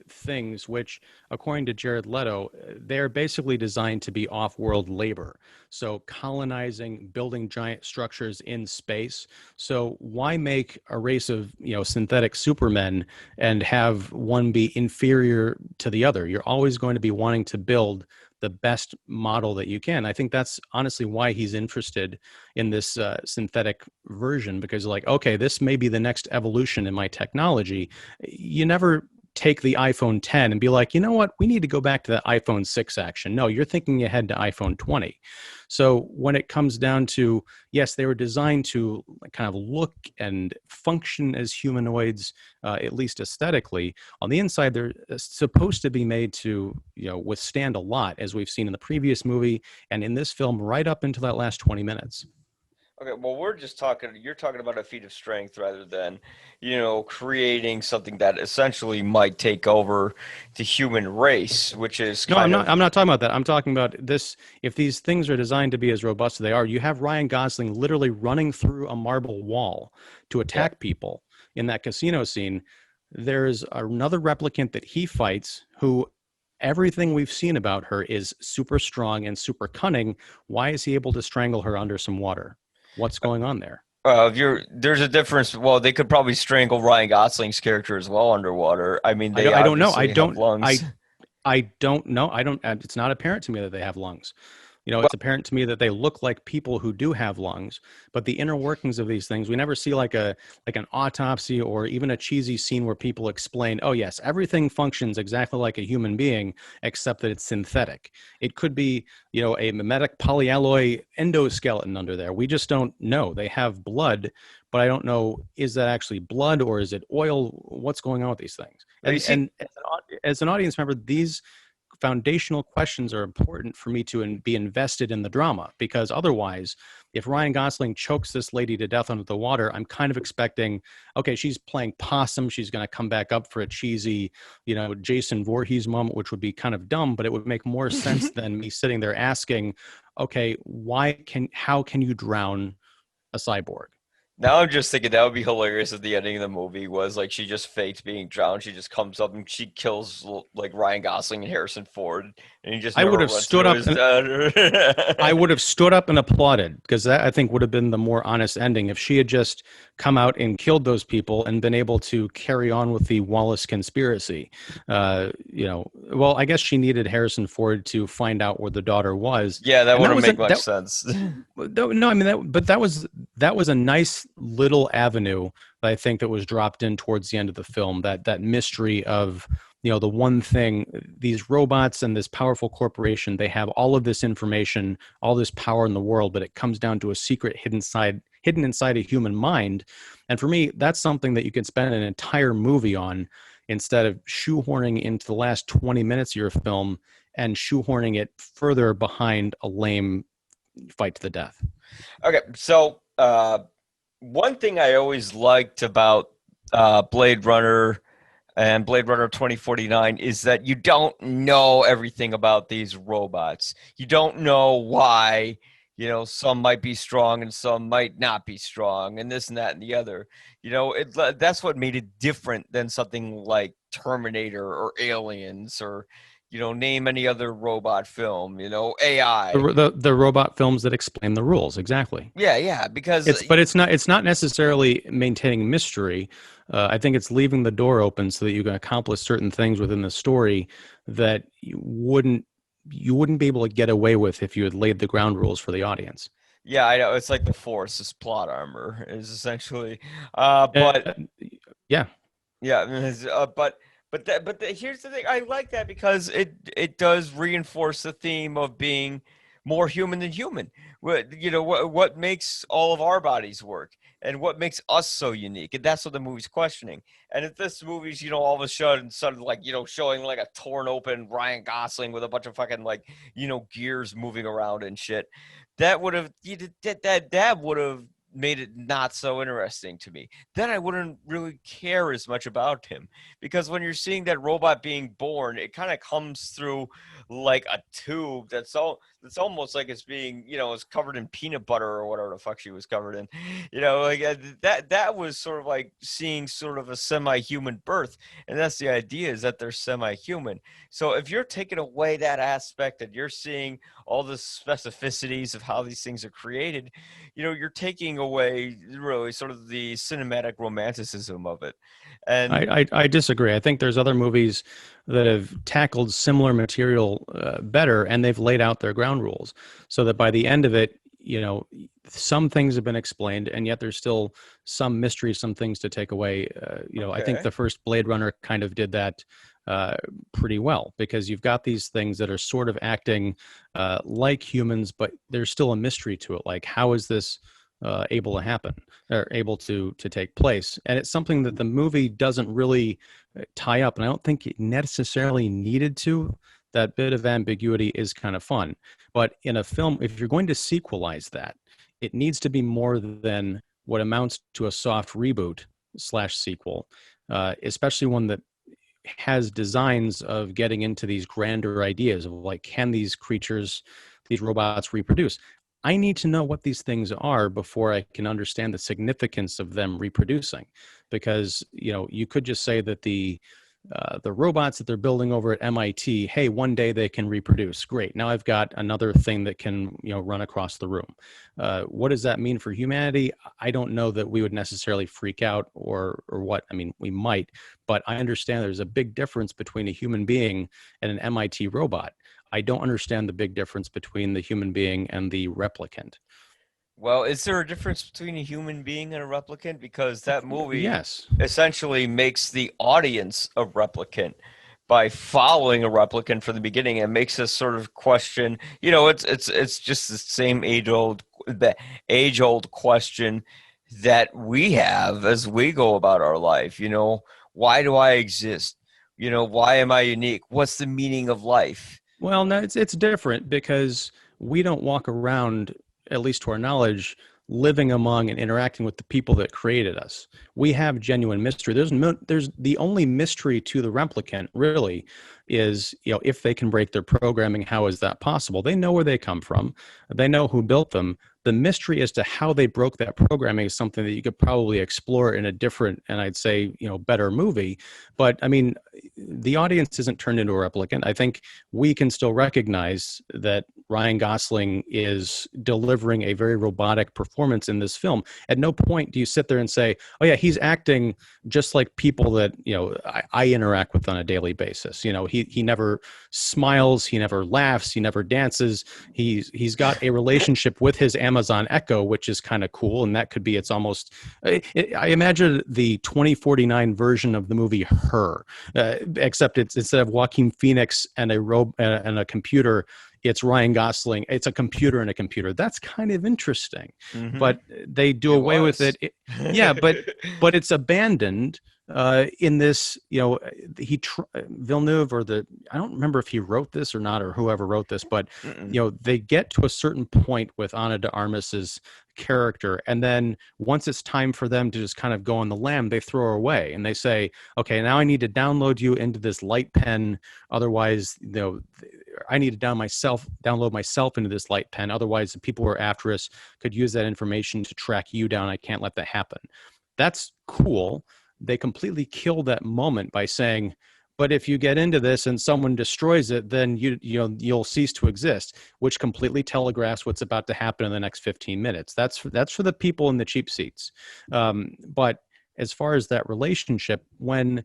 things, which according to Jared Leto, they're basically designed to be off-world labor. So colonizing, building giant structures in space. So why make a race of, synthetic supermen and have one be inferior to the other? You're always going to be wanting to build the best model that you can. I think that's honestly why he's interested in this synthetic version, because okay, this may be the next evolution in my technology. You never take the iPhone 10 and be like, you know what, we need to go back to the iPhone 6 action. No, you're thinking ahead to iPhone 20. So when it comes down to, yes, they were designed to kind of look and function as humanoids, at least aesthetically. On the inside, they're supposed to be made to, withstand a lot, as we've seen in the previous movie and in this film right up into that last 20 minutes. Okay, well, you're talking about a feat of strength rather than, creating something that essentially might take over the human race, which is I'm not talking about that. I'm talking about this. If these things are designed to be as robust as they are, you have Ryan Gosling literally running through a marble wall to attack people in that casino scene. There's another replicant that he fights who everything we've seen about her is super strong and super cunning. Why is he able to strangle her under some water? What's going on there? There's a difference. Well, they could probably strangle Ryan Gosling's character as well underwater. I mean, I don't know. Lungs. I don't know. It's not apparent to me that they have lungs. It's apparent to me that they look like people who do have lungs, but the inner workings of these things, we never see like an autopsy or even a cheesy scene where people explain, oh yes, everything functions exactly like a human being, except that it's synthetic. It could be, a mimetic polyalloy endoskeleton under there. We just don't know. They have blood, but I don't know, is that actually blood or is it oil? What's going on with these things? And as an audience member, these foundational questions are important for me to be invested in the drama, because otherwise, if Ryan Gosling chokes this lady to death under the water, I'm kind of expecting, okay, she's playing possum. She's going to come back up for a cheesy, Jason Voorhees moment, which would be kind of dumb, but it would make more sense than me sitting there asking, okay, how can you drown a cyborg? Now I'm just thinking that would be hilarious if the ending of the movie was like she just fakes being drowned. She just comes up and she kills like Ryan Gosling and Harrison Ford, and he just. I would have stood up. I would have stood up and applauded, because that I think would have been the more honest ending if she had just come out and killed those people and been able to carry on with the Wallace conspiracy. Well, I guess she needed Harrison Ford to find out where the daughter was. Yeah, that wouldn't make much sense. No, I mean that was a nice little avenue that I think that was dropped in towards the end of the film, that mystery of the one thing, these robots and this powerful corporation, they have all of this information, all this power in the world, but it comes down to a secret hidden inside a human mind. And for me, that's something that you can spend an entire movie on instead of shoehorning into the last 20 minutes of your film and shoehorning it further behind a lame fight to the death. Okay, so one thing I always liked about Blade Runner and Blade Runner 2049 is that you don't know everything about these robots. You don't know why, some might be strong and some might not be strong, and this and that and the other. That's what made it different than something like Terminator or Aliens or name any other robot film. AI. The robot films that explain the rules, exactly. Yeah, because it's not necessarily maintaining mystery. I think it's leaving the door open so that you can accomplish certain things within the story that you wouldn't be able to get away with if you had laid the ground rules for the audience. Yeah, I know. It's like the Force is plot armor is essentially, but yeah, but here's the thing. I like that because it does reinforce the theme of being more human than human. What makes all of our bodies work and what makes us so unique, and that's what the movie's questioning. And if this movie's all of a sudden like showing like a torn open Ryan Gosling with a bunch of fucking like gears moving around and shit, that would have that would have made it not so interesting to me. Then I wouldn't really care as much about him, because when you're seeing that robot being born, it kind of comes through like a tube that's almost like it's being it's covered in peanut butter or whatever the fuck she was covered in. That was sort of like seeing sort of a semi-human birth, and that's the idea, is that they're semi-human. So if you're taking away that aspect and you're seeing all the specificities of how these things are created, you're taking away really sort of the cinematic romanticism of it. And I disagree. I think there's other movies that have tackled similar material better, and they've laid out their ground rules so that by the end of it, some things have been explained, and yet there's still some mystery, some things to take away. Okay. I think the first Blade Runner kind of did that pretty well, because you've got these things that are sort of acting like humans, but there's still a mystery to it. Like, how is this able to happen, or able to take place? And it's something that the movie doesn't really tie up, and I don't think it necessarily needed to. That bit of ambiguity is kind of fun, but in a film, if you're going to sequelize that, it needs to be more than what amounts to a soft reboot / sequel, especially one that has designs of getting into these grander ideas of like, can these creatures, these robots reproduce? I need to know what these things are before I can understand the significance of them reproducing. Because, you could just say that the robots that they're building over at MIT, hey, one day they can reproduce. Great. Now I've got another thing that can, run across the room. What does that mean for humanity? I don't know that we would necessarily freak out or what. I mean, we might, but I understand there's a big difference between a human being and an MIT robot. I don't understand the big difference between the human being and the replicant. Well, is there a difference between a human being and a replicant? Because that movie yes, essentially makes the audience a replicant by following a replicant from the beginning, and makes us sort of question, it's just the same age-old question that we have as we go about our life. Why do I exist? Why am I unique? What's the meaning of life? Well, no, it's different, because we don't walk around, at least to our knowledge, living among and interacting with the people that created us. We have genuine mystery. There's the only mystery to the replicant really is, if they can break their programming, how is that possible? They know where they come from. They know who built them. The mystery as to how they broke that programming is something that you could probably explore in a different, and I'd say, better movie. But I mean, the audience isn't turned into a replicant. I think we can still recognize that Ryan Gosling is delivering a very robotic performance in this film. At no point do you sit there and say, oh yeah, he's acting just like people that, I interact with on a daily basis. He never smiles, he never laughs, he never dances. He's got a relationship with his Amazon Echo, which is kind of cool. And that could be, it's almost, I imagine the 2049 version of the movie Her, except it's instead of Joaquin Phoenix and a computer, it's Ryan Gosling. It's a computer and a computer. That's kind of interesting, but they do away with it. Yeah, but it's abandoned in this. Villeneuve, I don't remember if he wrote this or not, or whoever wrote this, but they get to a certain point with Ana de Armas's character, and then once it's time for them to just kind of go on the lam, they throw her away and they say, okay, now I need to download you into this light pen, otherwise I need to download myself into this light pen. Otherwise, the people who are after us could use that information to track you down. I can't let that happen. That's cool. They completely kill that moment by saying, but if you get into this and someone destroys it, then you'll cease to exist, which completely telegraphs what's about to happen in the next 15 minutes. That's for the people in the cheap seats. But as far as that relationship, when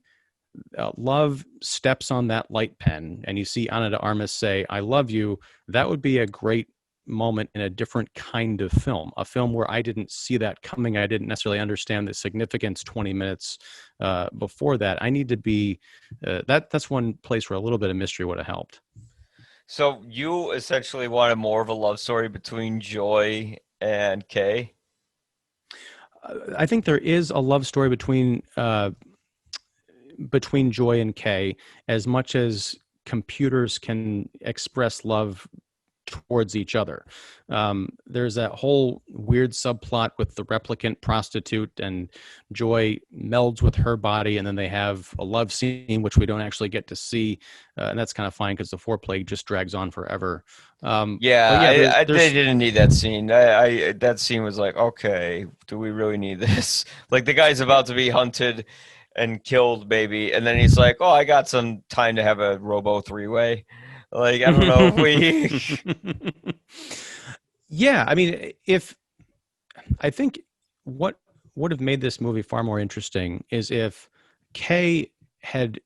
Love steps on that light pen and you see Ana de Armas say, I love you, that would be a great moment in a different kind of film, a film where I didn't see that coming. I didn't necessarily understand the significance 20 minutes before that. I need to be, that's one place where a little bit of mystery would have helped. So you essentially wanted more of a love story between Joy and Kay? I think there is a love story between Joy and Kay, as much as computers can express love towards each other. There's that whole weird subplot with the replicant prostitute, and Joy melds with her body, and then they have a love scene, which we don't actually get to see. And that's kind of fine because the foreplay just drags on forever. They didn't need that scene. That scene was like, okay, do we really need this? Like, the guy's about to be hunted and killed, baby, and then he's like, oh, I got some time to have a robo three-way. Like, I don't know if we... Yeah, I mean, I think what would have made this movie far more interesting is if we had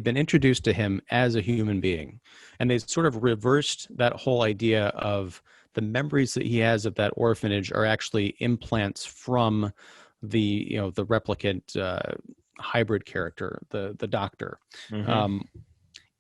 been introduced to him as a human being, and they sort of reversed that whole idea of the memories that he has of that orphanage are actually implants from the replicant hybrid character, the doctor. Mm-hmm.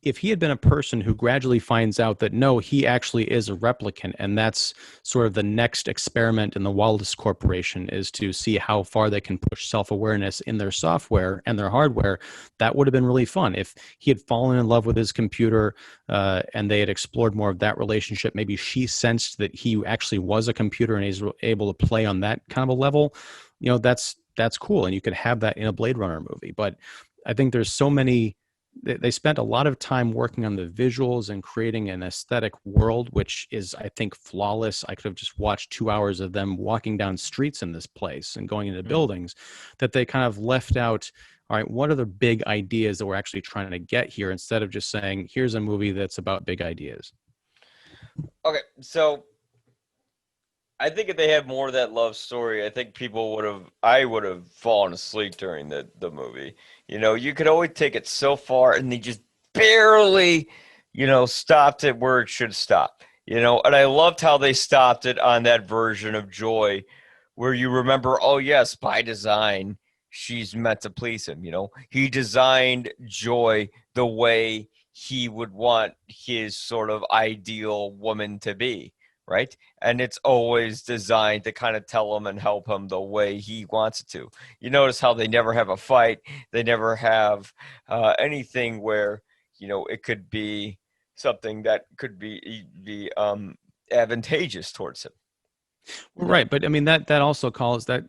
If he had been a person who gradually finds out that no, he actually is a replicant, and that's sort of the next experiment in the Wallace Corporation, is to see how far they can push self-awareness in their software and their hardware, that would have been really fun. If he had fallen in love with his computer and they had explored more of that relationship, maybe she sensed that he actually was a computer and he's able to play on that kind of a level, that's cool. And you could have that in a Blade Runner movie. But I think there's so many... They spent a lot of time working on the visuals and creating an aesthetic world, which is, I think, flawless. I could have just watched 2 hours of them walking down streets in this place and going into buildings, that they kind of left out, all right, what are the big ideas that we're actually trying to get here, instead of just saying, here's a movie that's about big ideas. Okay, so I think if they had more of that love story, I think I would have fallen asleep during the movie. You could always take it so far, and they just barely, stopped it where it should stop. And I loved how they stopped it on that version of Joy, where you remember, oh yes, by design, she's meant to please him. He designed Joy the way he would want his sort of ideal woman to be. Right? And it's always designed to kind of tell him and help him the way he wants it to. You notice how they never have a fight. They never have anything where, it could be something that could be advantageous towards him. Right. But I mean, that also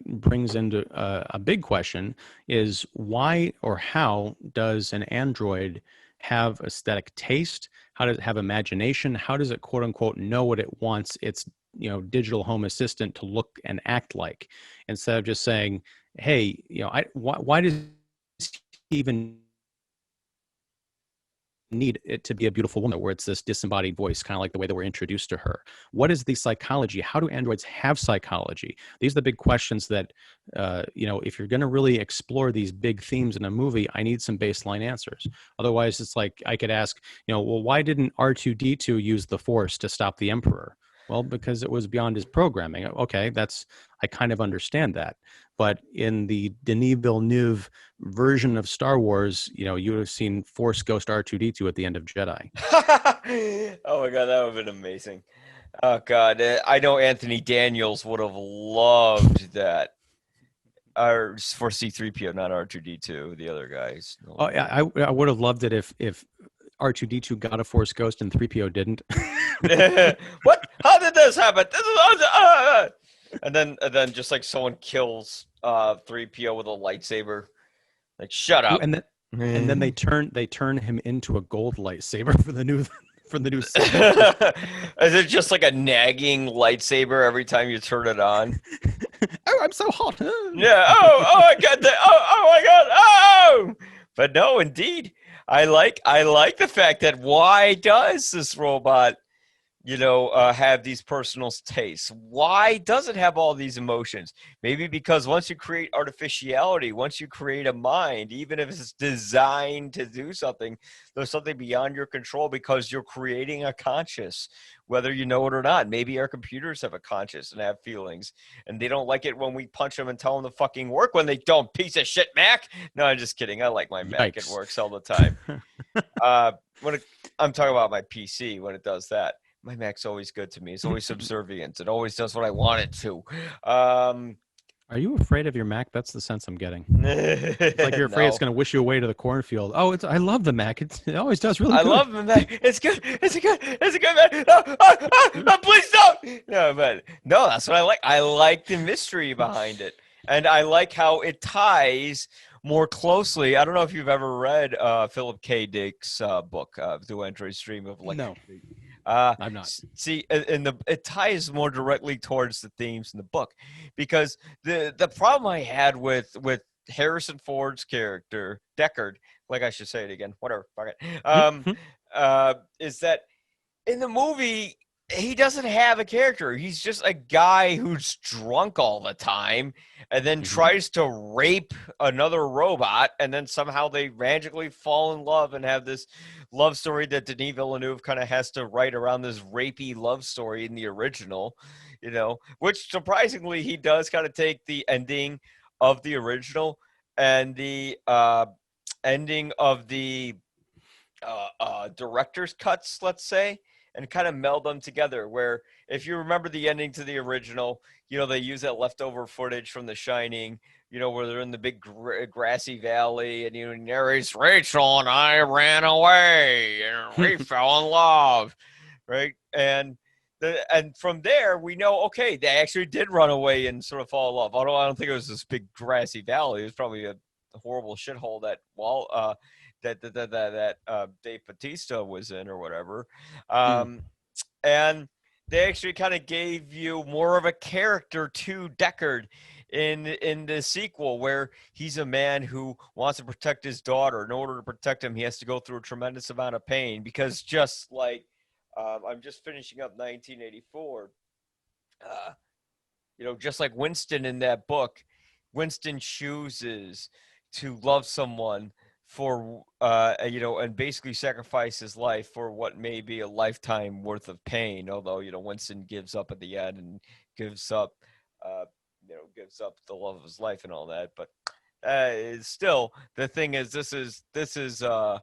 brings into a big question, is why or how does an android have aesthetic taste? How does it have imagination? How does it, quote unquote, know what it wants its digital home assistant to look and act like, instead of just saying, hey, why does he even need it to be a beautiful woman, where it's this disembodied voice, kind of like the way that we're introduced to her? What is the psychology? How do androids have psychology? These are the big questions that, if you're going to really explore these big themes in a movie, I need some baseline answers. Otherwise, it's like I could ask, well, why didn't R2-D2 use the Force to stop the Emperor? Well, because it was beyond his programming. Okay, I kind of understand that. But in the Denis Villeneuve version of Star Wars, you would have seen Force Ghost R2-D2 at the end of Jedi. Oh my God, that would have been amazing. Oh God, I know Anthony Daniels would have loved that. For C-3PO, not R2-D2, the other guys. Oh, I would have loved it if R2-D2 got a Force Ghost and 3PO didn't. What? How did this happen? And then just like someone kills 3PO with a lightsaber. Like, shut up. And then they turn him into a gold lightsaber for the from the new set. Is it just like a nagging lightsaber every time you turn it on? Oh, I'm so hot. Yeah. Oh, I got that. Oh my God. Oh. But no, indeed, I like the fact that why does this robot, have these personal tastes? Why does it have all these emotions? Maybe because once you create artificiality, once you create a mind, even if it's designed to do something, there's something beyond your control because you're creating a conscious, whether you know it or not. Maybe our computers have a conscious and have feelings, and they don't like it when we punch them and tell them to fucking work when they don't. Piece of shit, Mac. No, I'm just kidding. I like my Mac. It Yikes. works all the time. I'm talking about my PC when it does that. My Mac's always good to me. It's always subservient. It always does what I want it to. Are you afraid of your Mac? That's the sense I'm getting. It's like you're afraid it's going to wish you away to the cornfield. Oh, I love the Mac. It always does really good. I love the Mac. It's good. It's a good Mac. Please don't. No, but no, that's what I like. I like the mystery behind it. And I like how it ties more closely. I don't know if you've ever read Philip K. Dick's book, The Entry Stream of Electricity. No. I'm not. See, it ties more directly towards the themes in the book, because the problem I had with Harrison Ford's character Deckard, like I should say it again, whatever, fuck it, is that in the movie he doesn't have a character. He's just a guy who's drunk all the time and then tries to rape another robot, and then somehow they magically fall in love and have this love story that Denis Villeneuve kind of has to write around this rapey love story in the original, which surprisingly he does kind of take the ending of the original and the ending of the director's cuts, let's say, and kind of meld them together, where if you remember the ending to the original, they use that leftover footage from The Shining, where they're in the big grassy valley and narrates, Rachel and I ran away and we fell in love, right? And from there, we know, okay, they actually did run away and sort of fall in love. Although I don't think it was this big grassy valley. It was probably a horrible shithole that Dave Bautista was in or whatever. And they actually kind of gave you more of a character to Deckard in the sequel, where he's a man who wants to protect his daughter. In order to protect him, he has to go through a tremendous amount of pain, because just like I'm just finishing up 1984, just like Winston in that book, Winston chooses to love someone for and basically sacrifice his life for what may be a lifetime worth of pain. Although Winston gives up at the end and gives up the love of his life and all that. But still, the thing is, this is a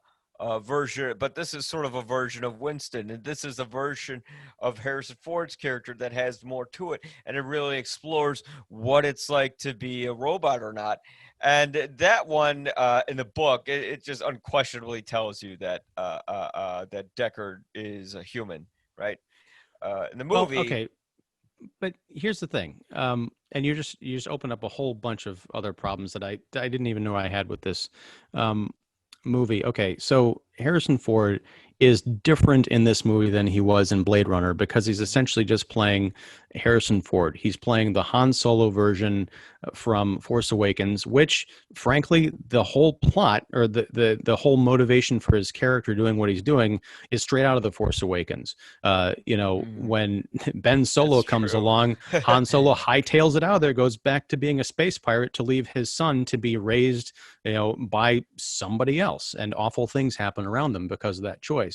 version, but this is sort of a version of Winston, and this is a version of Harrison Ford's character that has more to it, and it really explores what it's like to be a robot or not. And that one in the book, it just unquestionably tells you that that Deckard is a human, right? In the movie, well, okay, but here's the thing, and you just opened up a whole bunch of other problems that I didn't even know I had with this movie. Okay, so Harrison Ford is different in this movie than he was in Blade Runner, because he's essentially just playing Harrison Ford. He's playing the Han Solo version from Force Awakens, which, frankly, the whole plot, or the whole motivation for his character doing what he's doing, is straight out of the Force Awakens. When Ben Solo comes along, Han Solo hightails it out of there, goes back to being a space pirate to leave his son to be raised, by somebody else, and awful things happen around them because of that choice.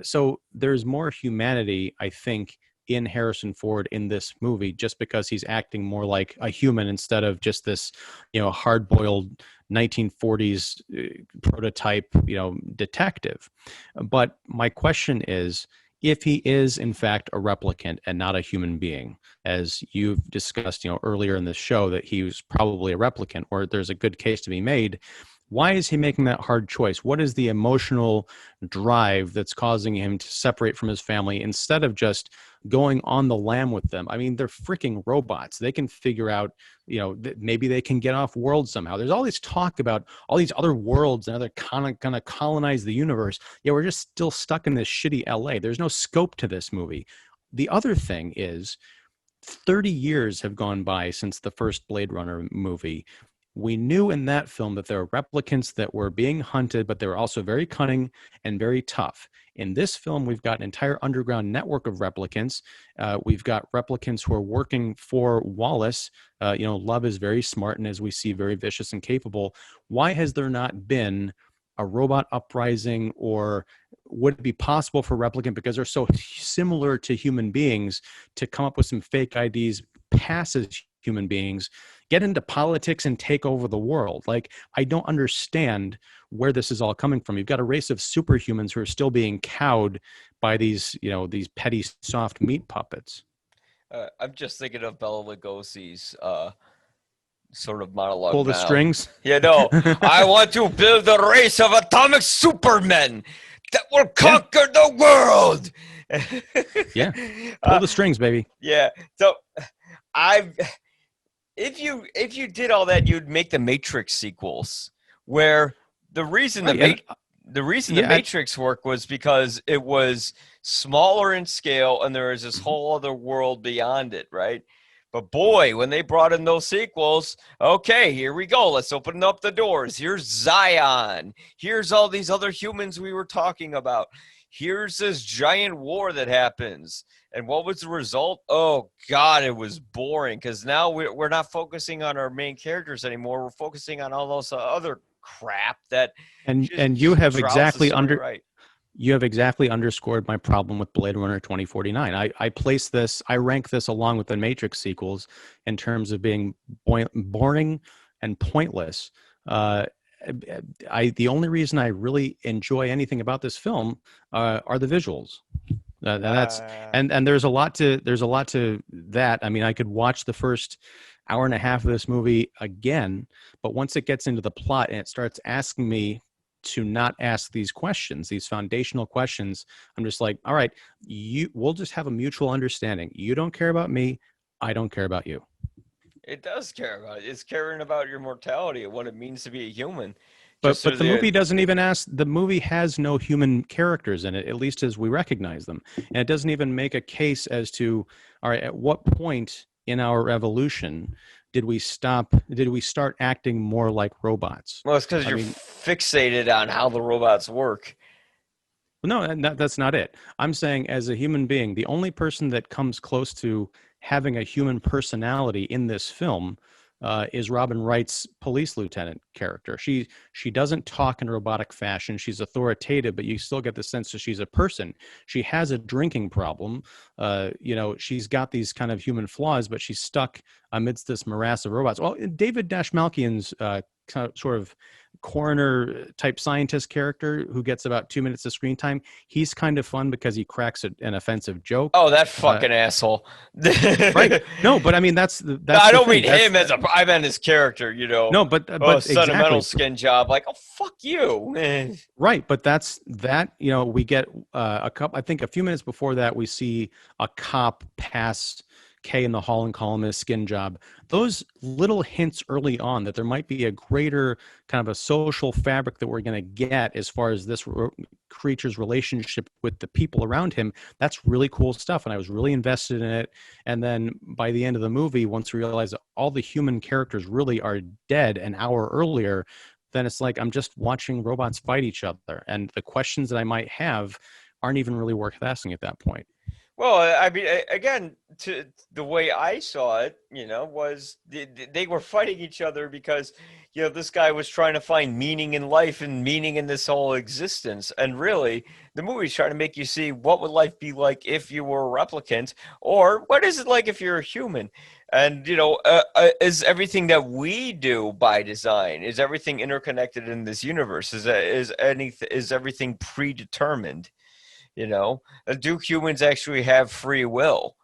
So there's more humanity, I think, in Harrison Ford in this movie, just because he's acting more like a human instead of just this, hard-boiled 1940s prototype, detective. But my question is, if he is in fact a replicant and not a human being, as you've discussed, earlier in this show, that he was probably a replicant, or there's a good case to be made, Why is he making that hard choice? What is the emotional drive that's causing him to separate from his family instead of just going on the lam with them? I mean, they're freaking robots. They can figure out, maybe they can get off world somehow. There's all this talk about all these other worlds and they're kind of going to colonize the universe. Yeah, we're just still stuck in this shitty LA. There's no scope to this movie. The other thing is 30 years have gone by since the first Blade Runner movie. We knew in that film that there were replicants that were being hunted, but they were also very cunning and very tough. In this film, we've got an entire underground network of replicants. We've got replicants who are working for Wallace. Love is very smart and, as we see, very vicious and capable. Why has there not been a robot uprising, or would it be possible for replicant, because they're so similar to human beings, to come up with some fake IDs, pass as human beings, get into politics and take over the world? Like, I don't understand where this is all coming from. You've got a race of superhumans who are still being cowed by these petty soft meat puppets. I'm just thinking of Bela Lugosi's sort of monologue. Pull the strings. I want to build a race of atomic supermen that will conquer the world. Yeah, pull the strings, baby. Yeah. So if you did all that, you'd make the Matrix sequels, where the reason the Matrix worked was because it was smaller in scale and there was this whole other world beyond it, right? But boy, when they brought in those sequels, okay, here we go. Let's open up the doors. Here's Zion. Here's all these other humans we were talking about. Here's this giant war that happens. And what was the result? Oh, God, it was boring, because now we're not focusing on our main characters anymore. We're focusing on all those other crap that you have exactly You have exactly underscored my problem with Blade Runner 2049. I rank this along with the Matrix sequels in terms of being boring and pointless. The only reason I really enjoy anything about this film are the visuals. And there's a lot to that. I mean, I could watch the first hour and a half of this movie again, but once it gets into the plot and it starts asking me to not ask these questions, these foundational questions, I'm just like, all right, we'll just have a mutual understanding. You don't care about me, I don't care about you. It does care about it. It's caring about your mortality and what it means to be a human. But the movie doesn't even ask. The movie has no human characters in it, at least as we recognize them, and it doesn't even make a case as to, all right, at what point in our evolution did we start acting more like robots? Well, it's because you're fixated on how the robots work. No, that's not it. I'm saying, as a human being, the only person that comes close to having a human personality in this film is Robin Wright's police lieutenant character. She doesn't talk in a robotic fashion. She's authoritative, but you still get the sense that she's a person. She has a drinking problem. She's got these kind of human flaws, but she's stuck amidst this morass of robots. Well, David Dashmalkian's sort of coroner type scientist character who gets about 2 minutes of screen time, he's kind of fun because he cracks an offensive joke. Oh, that fucking asshole. Right. No, but I mean, that's I don't mean him I meant his character, No, but sentimental exactly. Skin job, like, oh, fuck you. Right, but that's that. We get I think a few minutes before that, we see a cop pass Kay in the hall and call him a skin job. Those little hints early on that there might be a greater kind of a social fabric that we're going to get as far as this creature's relationship with the people around him, that's really cool stuff. And I was really invested in it. And then by the end of the movie, once we realize that all the human characters really are dead an hour earlier, then it's like I'm just watching robots fight each other. And the questions that I might have aren't even really worth asking at that point. Well, I mean, again, to the way I saw it, was they were fighting each other because, this guy was trying to find meaning in life and meaning in this whole existence. And really, the movie's trying to make you see what would life be like if you were a replicant, or what is it like if you're a human? And, is everything that we do by design, is everything interconnected in this universe? Is everything predetermined? Do humans actually have free will?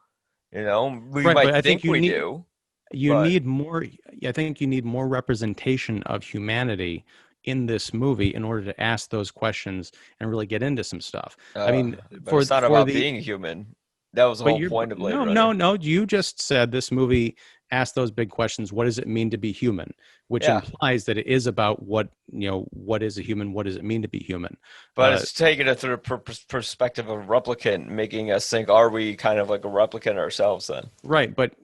We might think we do. You need more. I think you need more representation of humanity in this movie in order to ask those questions and really get into some stuff. I mean, but it's not about being human. That was the whole point of Blade Runner. No. You just said this movie asked those big questions. What does it mean to be human? Which implies that it is about what is a human? What does it mean to be human? But it's taking it through the perspective of a replicant, making us think, are we kind of like a replicant ourselves then? Right. But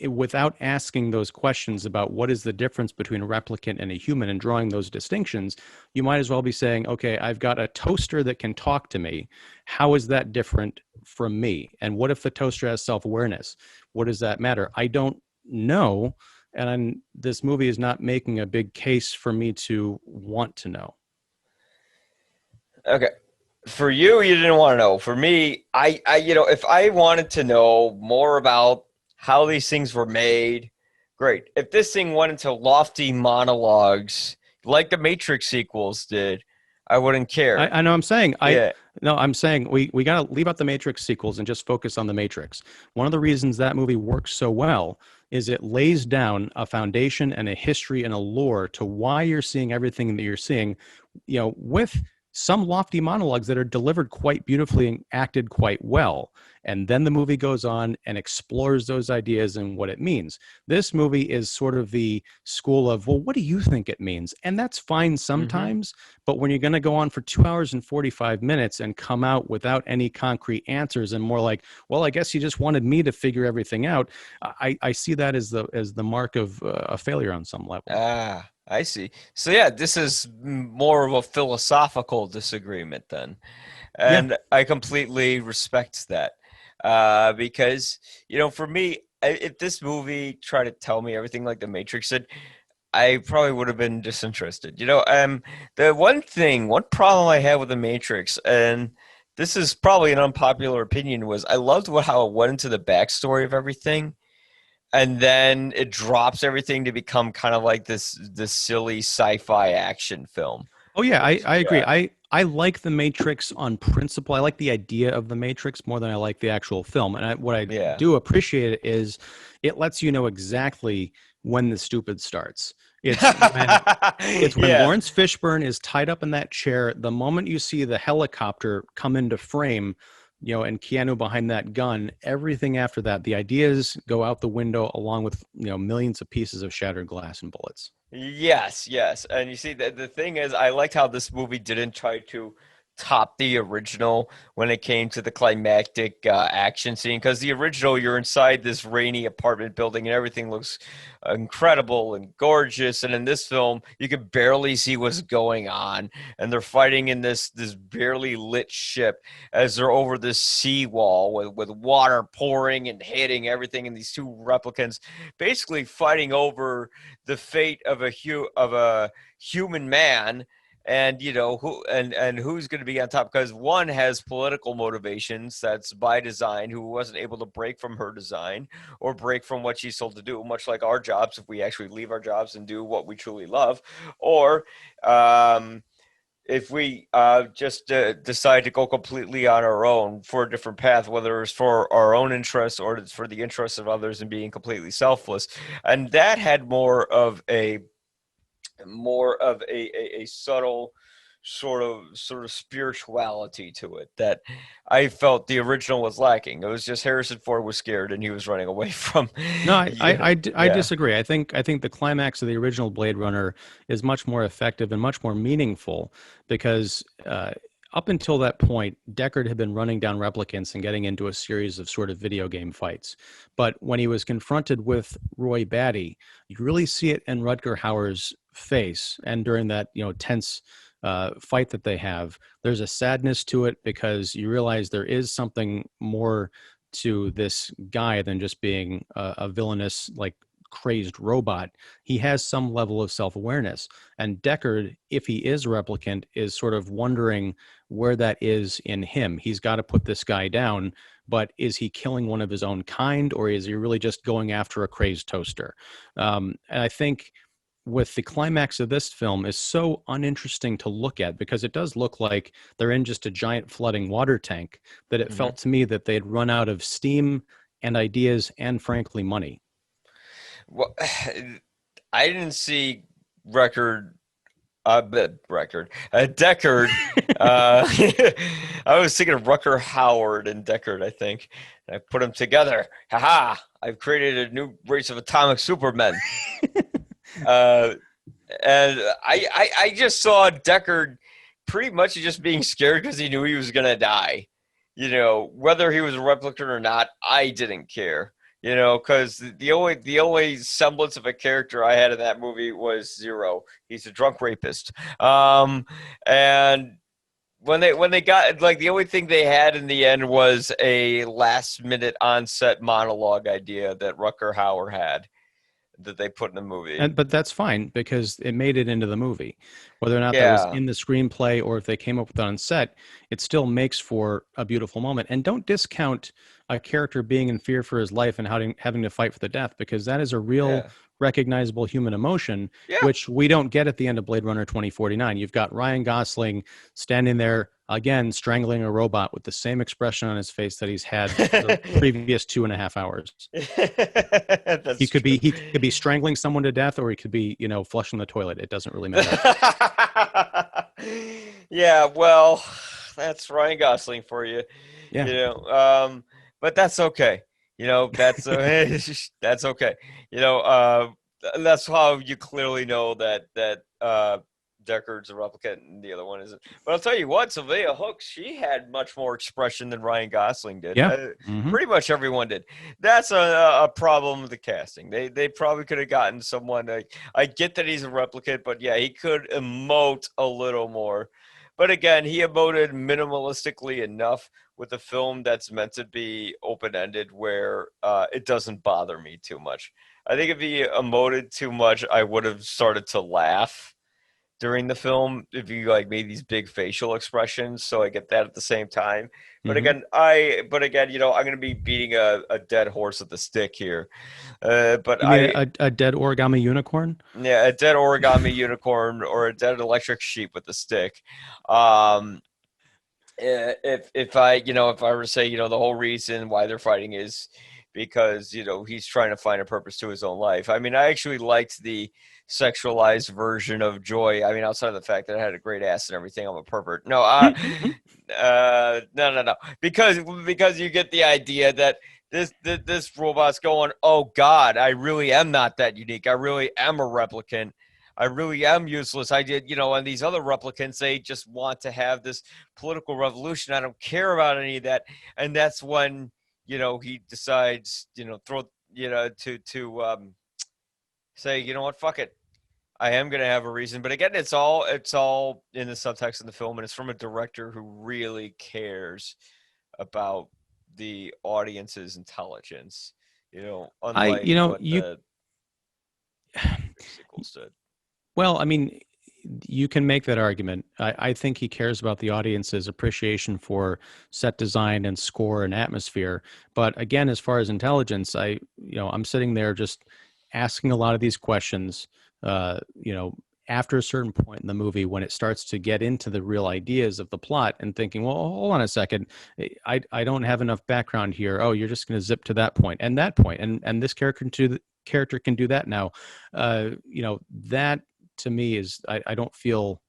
without asking those questions about what is the difference between a replicant and a human and drawing those distinctions, you might as well be saying, okay, I've got a toaster that can talk to me. How is that different from me? And what if the toaster has self-awareness? What does that matter? I don't know. And this movie is not making a big case for me to want to know. Okay. For you didn't want to know. For me, I if I wanted to know more about how these things were made, great. If this thing went into lofty monologues like the Matrix sequels did, I wouldn't care. I know. I'm saying I'm saying we got to leave out the Matrix sequels and just focus on the Matrix. One of the reasons that movie works so well is it lays down a foundation and a history and a lore to why you're seeing everything that you're seeing, with some lofty monologues that are delivered quite beautifully and acted quite well. And then the movie goes on and explores those ideas and what it means. This movie is sort of the school of, well, what do you think it means? And that's fine sometimes, but when you're going to go on for 2 hours and 45 minutes and come out without any concrete answers and more like, well, I guess you just wanted me to figure everything out. I see that as the mark of a failure on some level. I see. So yeah, this is more of a philosophical disagreement then. And I completely respect that. Because, for me, if this movie tried to tell me everything like The Matrix did, I probably would have been disinterested. The one problem I had with The Matrix, and this is probably an unpopular opinion, was I loved how it went into the backstory of everything. And then it drops everything to become kind of like this silly sci-fi action film. Oh yeah, I agree. I like The Matrix on principle. I like the idea of The Matrix more than I like the actual film. And what I do appreciate is it lets you know exactly when the stupid starts. It's when Lawrence Fishburne is tied up in that chair. The moment you see the helicopter come into frame, and Keanu behind that gun, everything after that, the ideas go out the window along with, millions of pieces of shattered glass and bullets. Yes. And you see, the thing is, I liked how this movie didn't try to top the original when it came to the climactic action scene, because the original, you're inside this rainy apartment building and everything looks incredible and gorgeous, and in this film you can barely see what's going on, and they're fighting in this barely lit ship as they're over this seawall with water pouring and hitting everything, and these two replicants basically fighting over the fate of a human man. And who's going to be on top, because one has political motivations that's by design, who wasn't able to break from her design or break from what she's told to do, much like our jobs, if we actually leave our jobs and do what we truly love, or if we just decide to go completely on our own for a different path, whether it's for our own interests or it's for the interests of others and being completely selfless. And that had more of a subtle sort of spirituality to it that I felt the original was lacking. It was just Harrison Ford was scared and he was running away from. No, I disagree. I think the climax of the original Blade Runner is much more effective and much more meaningful because up until that point, Deckard had been running down replicants and getting into a series of sort of video game fights. But when he was confronted with Roy Batty, you really see it in Rutger Hauer's face. And during that, tense fight that they have, there's a sadness to it because you realize there is something more to this guy than just being a villainous, like, crazed robot. He has some level of self-awareness, and Deckard, if he is a replicant, is sort of wondering where that is in him. He's got to put this guy down, but is he killing one of his own kind, or is he really just going after a crazed toaster? And I think with the climax of this film is so uninteresting to look at because it does look like they're in just a giant flooding water tank, that it felt to me that they'd run out of steam and ideas and, frankly, money. Well, I didn't see Record Deckard. I was thinking of Rucker Howard and Deckard, I think. And I put them together. Haha! I've created a new race of atomic supermen. uh, and I just saw Deckard pretty much just being scared because he knew he was gonna die. You know, whether he was a replicant or not, I didn't care. You know, because the only semblance of a character I had in that movie was Zero. He's a drunk rapist. And when they got, like, the only thing they had in the end was a last minute on-set monologue idea that Rucker Hauer had that they put in the movie. But that's fine because it made it into the movie. Whether or not that was Yeah. in the screenplay or if they came up with it on set, it still makes for a beautiful moment. And don't discount a character being in fear for his life and having to fight for the death, because that is a real Yeah. recognizable human emotion, Yeah. which we don't get at the end of Blade Runner 2049. You've got Ryan Gosling standing there again, strangling a robot with the same expression on his face that he's had for the previous 2.5 hours. That's He could be strangling someone to death, or he could be, flushing the toilet. It doesn't really matter. Yeah, well, that's Ryan Gosling for you. Yeah. You know, but that's okay. You know, that's that's okay. You know, that's how you clearly know that Deckard's a replicant and the other one isn't. But I'll tell you what, Sylvia Hook, she had much more expression than Ryan Gosling did. Yeah. Pretty much everyone did. That's a problem with the casting. They probably could have gotten someone. Like, I get that he's a replicant, but yeah, he could emote a little more. But again, he emoted minimalistically enough with a film that's meant to be open-ended where it doesn't bother me too much. I think if he emoted too much, I would have started to laugh during the film if you like made these big facial expressions. So I get that at the same time. But again, you know, I'm going to be beating a dead horse with the stick here. But You mean a dead origami unicorn? Yeah, a dead origami unicorn or a dead electric sheep with the stick. If I were to say, the whole reason why they're fighting is because, he's trying to find a purpose to his own life. I mean, I actually liked the sexualized version of Joy. I mean, outside of the fact that I had a great ass and everything, I'm a pervert. No, no. Because you get the idea that this robot's going, oh God, I really am not that unique. I really am a replicant. I really am useless. I did, and these other replicants, they just want to have this political revolution. I don't care about any of that. And that's when, he decides, to say, you know what, fuck it. I am going to have a reason. But again, it's all in the subtext of the film, and it's from a director who really cares about the audience's intelligence, unlike what the sequels did. Well, I mean, you can make that argument. I think he cares about the audience's appreciation for set design and score and atmosphere. But again, as far as intelligence, I'm sitting there just asking a lot of these questions, after a certain point in the movie when it starts to get into the real ideas of the plot and thinking, well, hold on a second. I don't have enough background here. Oh, you're just going to zip to that point and that point. And this character can do that now. That to me is, I don't feel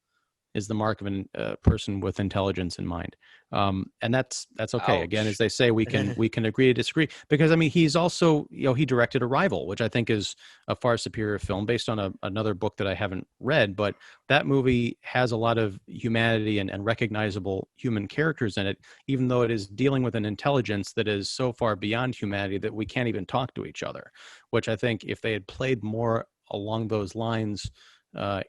is the mark of a person with intelligence in mind. And that's okay. Ouch. Again, as they say, we can agree to disagree, because I mean, he's also, he directed Arrival, which I think is a far superior film based on another book that I haven't read, but that movie has a lot of humanity and recognizable human characters in it, even though it is dealing with an intelligence that is so far beyond humanity that we can't even talk to each other, which I think if they had played more along those lines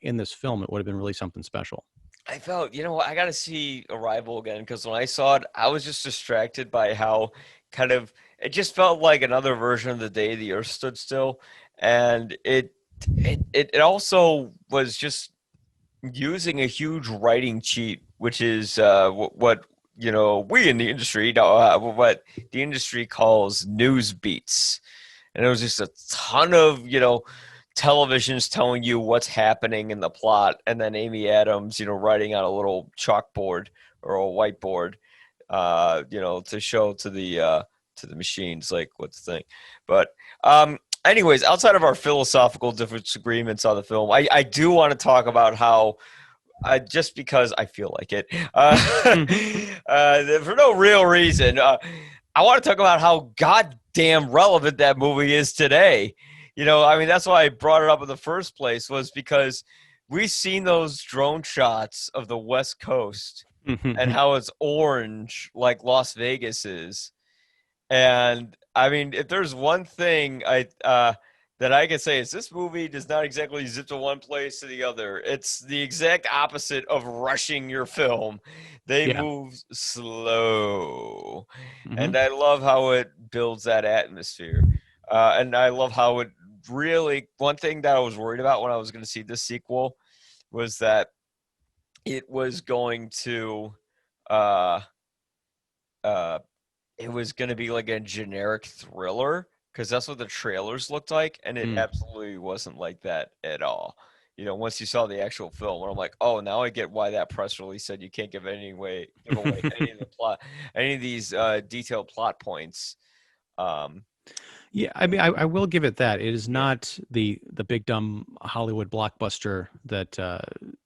in this film, it would have been really something special. I felt, I got to see Arrival again, because when I saw it, I was just distracted by how it just felt like another version of The Day the Earth Stood Still. And it also was just using a huge writing cheat, which is what we in the industry, what the industry calls news beats. And it was just a ton of, television's telling you what's happening in the plot, and then Amy Adams, writing on a little chalkboard or a whiteboard, to show to the machines, like, what's the thing. But anyways, outside of our philosophical disagreements on the film, I do want to talk about how, just because I feel like it, for no real reason, I want to talk about how goddamn relevant that movie is today. I mean, that's why I brought it up in the first place, was because we've seen those drone shots of the West Coast and how it's orange like Las Vegas is. And I mean, if there's one thing that I can say is this movie does not exactly zip to one place to the other. It's the exact opposite of rushing your film. They move slow. And I love how it builds that atmosphere. And I love how it really, one thing that I was worried about when I was going to see this sequel was that it was going to it was going to be like a generic thriller, because that's what the trailers looked like, and it absolutely wasn't like that at all. Once you saw the actual film, where I'm like, oh, now I get why that press release said you can't give away any of the plot, any of these detailed plot points. Yeah, I mean, I will give it that. It is not the big dumb Hollywood blockbuster that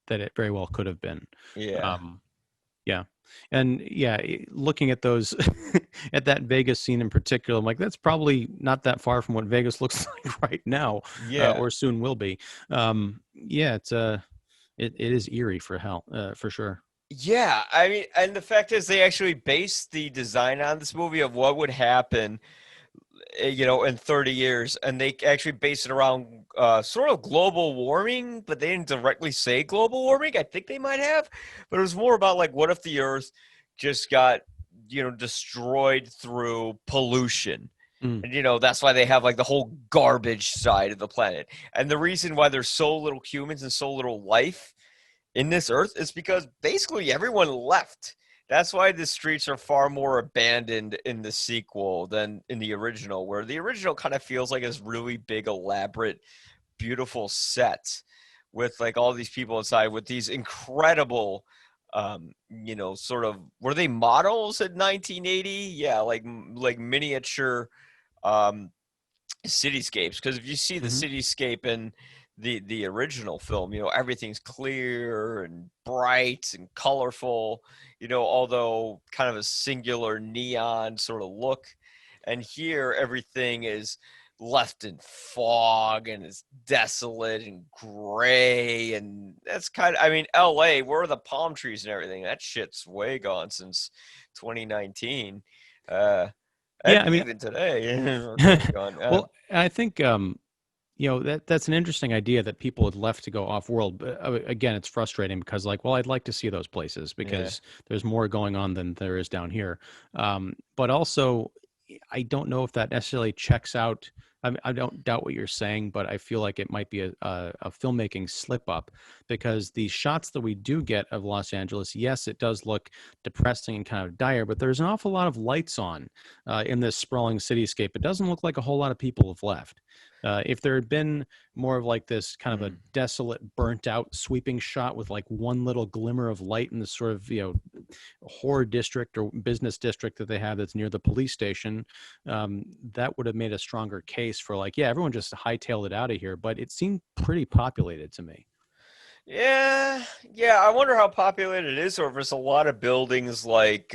it very well could have been. Yeah. Yeah. And looking at those, at that Vegas scene in particular, I'm like, that's probably not that far from what Vegas looks like right now, or soon will be. It is eerie for sure. Yeah, I mean, and the fact is, they actually based the design on this movie of what would happen, in 30 years, and they actually based it around sort of global warming, but they didn't directly say global warming. I think they might have, but it was more about like, what if the Earth just got, destroyed through pollution? And, that's why they have like the whole garbage side of the planet. And the reason why there's so little humans and so little life in this Earth is because basically everyone left. That's why the streets are far more abandoned in the sequel than in the original, where the original kind of feels like this really big, elaborate, beautiful set with like all these people inside with these incredible, sort of, were they models in 1980? Yeah, like miniature cityscapes. Because if you see the cityscape in the original film, everything's clear and bright and colorful, although kind of a singular neon sort of look. And here everything is left in fog and it's desolate and gray, and that's kind of, I mean, LA, where are the palm trees and everything? That shit's way gone since 2019. I mean, even today. Well, I think that's an interesting idea that people had left to go off world. But again, it's frustrating because I'd like to see those places because there's more going on than there is down here. But also, I don't know if that necessarily checks out. I don't doubt what you're saying, but I feel like it might be a filmmaking slip up, because the shots that we do get of Los Angeles, yes, it does look depressing and kind of dire, but there's an awful lot of lights on in this sprawling cityscape. It doesn't look like a whole lot of people have left. If there had been more of like this kind of a desolate, burnt out sweeping shot with like one little glimmer of light in this sort of, horror district or business district that they have that's near the police station, that would have made a stronger case for like, everyone just hightailed it out of here. But it seemed pretty populated to me. Yeah. I wonder how populated it is, or if there's a lot of buildings like,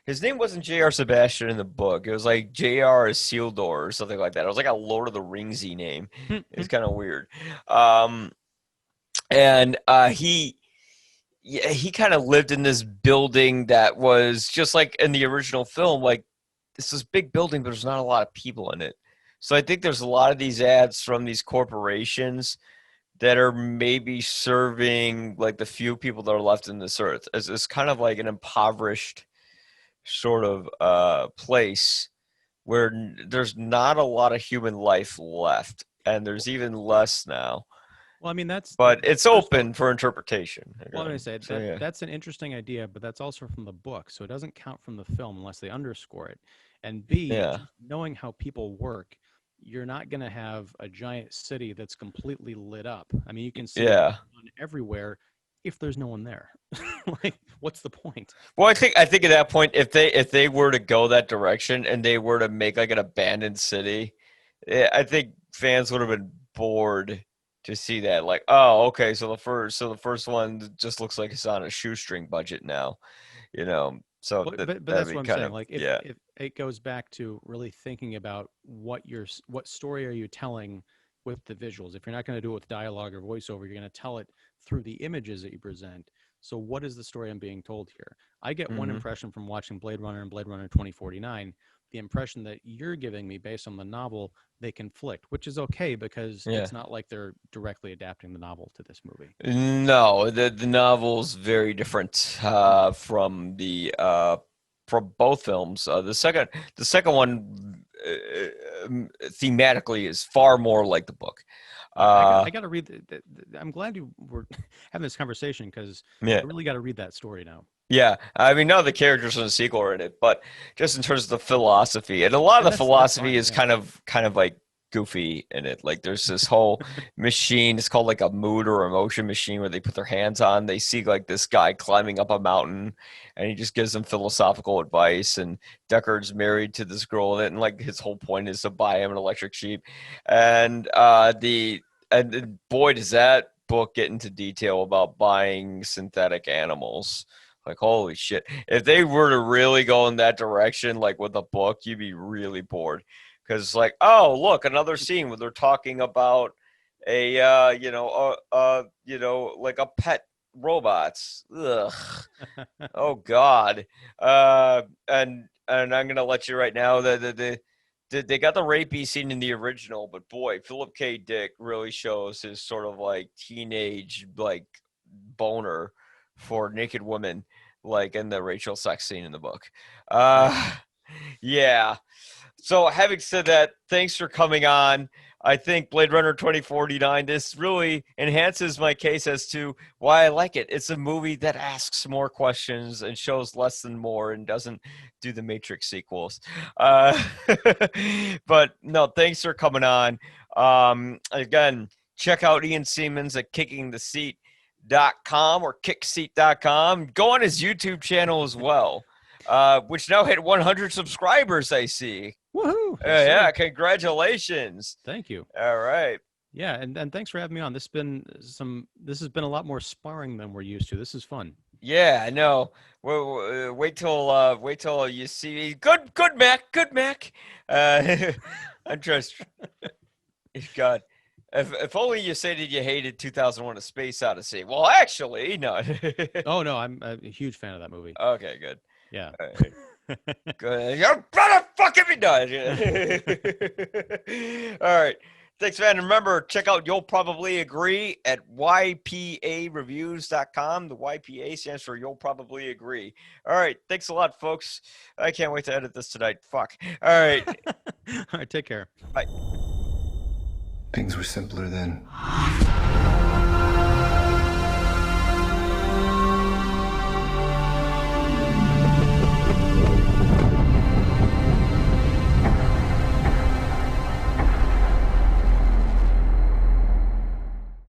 his name wasn't J.R. Sebastian in the book. It was like J.R. Isildur or something like that. It was like a Lord of the Ringsy name. It's kind of weird. And he kind of lived in this building that was just like in the original film. Like, it's this big building, but there's not a lot of people in it. So I think there's a lot of these ads from these corporations that are maybe serving like the few people that are left in this earth. It's kind of like an impoverished sort of place where there's not a lot of human life left, and there's even less now. Well, I mean, but it's open for interpretation. Well, I'm going to say that's an interesting idea, but that's also from the book, so it doesn't count from the film unless they underscore it. And B, knowing how people work, you're not going to have a giant city that's completely lit up. I mean, you can see it everywhere if there's no one there. Like, what's the point? Well, I think at that point, if they were to go that direction and they were to make like an abandoned city, I think fans would have been bored to see that. Like, oh, okay, so the first one just looks like it's on a shoestring budget now, you know. So But that'd that's be what I'm kind saying. of Like, yeah. if it goes back to really thinking about what story are you telling with the visuals. If you're not going to do it with dialogue or voiceover, you're going to tell it through the images that you present. So what is the story I'm being told here? I get one Mhm. impression from watching Blade Runner and Blade Runner 2049. The impression that you're giving me based on the novel, they conflict, which is okay because Yeah. it's not like they're directly adapting the novel to this movie. No, the novel's very different from both films. The second one thematically is far more like the book. I got to read. I'm glad you were having this conversation because Yeah. I really got to read that story now. Yeah, I mean, none of the characters in the sequel are in it, but just in terms of the philosophy, and a lot of the That's philosophy fine, is yeah. kind of like goofy in it. Like there's this whole machine. It's called like a mood or emotion machine where they put their hands on. They see like this guy climbing up a mountain, and he just gives them philosophical advice. And Deckard's married to this girl, and like his whole point is to buy him an electric sheep. And boy, does that book get into detail about buying synthetic animals. Like, holy shit. If they were to really go in that direction, like with a book, you'd be really bored. Because it's like, oh, look, another scene where they're talking about like a pet robots. Ugh. Oh, God. And I'm going to let you right now that they got the rapey scene in the original, but boy, Philip K. Dick really shows his sort of like teenage, like, boner for naked women, like in the Rachel sex scene in the book. Yeah. So having said that, thanks for coming on. I think Blade Runner 2049, this really enhances my case as to why I like it. It's a movie that asks more questions and shows less than more and doesn't do the Matrix sequels. But no, thanks for coming on. Again, check out Ian Simmons at kickingtheseat.com or kickseat.com. Go on his YouTube channel as well, which now hit 100 subscribers, I see. Woohoo! Yeah, congratulations. Thank you. All right. Yeah, and thanks for having me on. This has been a lot more sparring than we're used to. This is fun. Yeah, I know. Wait till you see. Good Mac. I'm just God. If only you say that you hated 2001: A Space Odyssey. Well, actually, no. Oh no, I'm a huge fan of that movie. Okay, good. Yeah. All right. Good. You're better fucking be done. All right. Thanks, man. And remember, check out You'll Probably Agree at ypareviews.com. The YPA stands for You'll Probably Agree. All right. Thanks a lot, folks. I can't wait to edit this tonight. Fuck. All right. All right. Take care. Bye. Things were simpler then.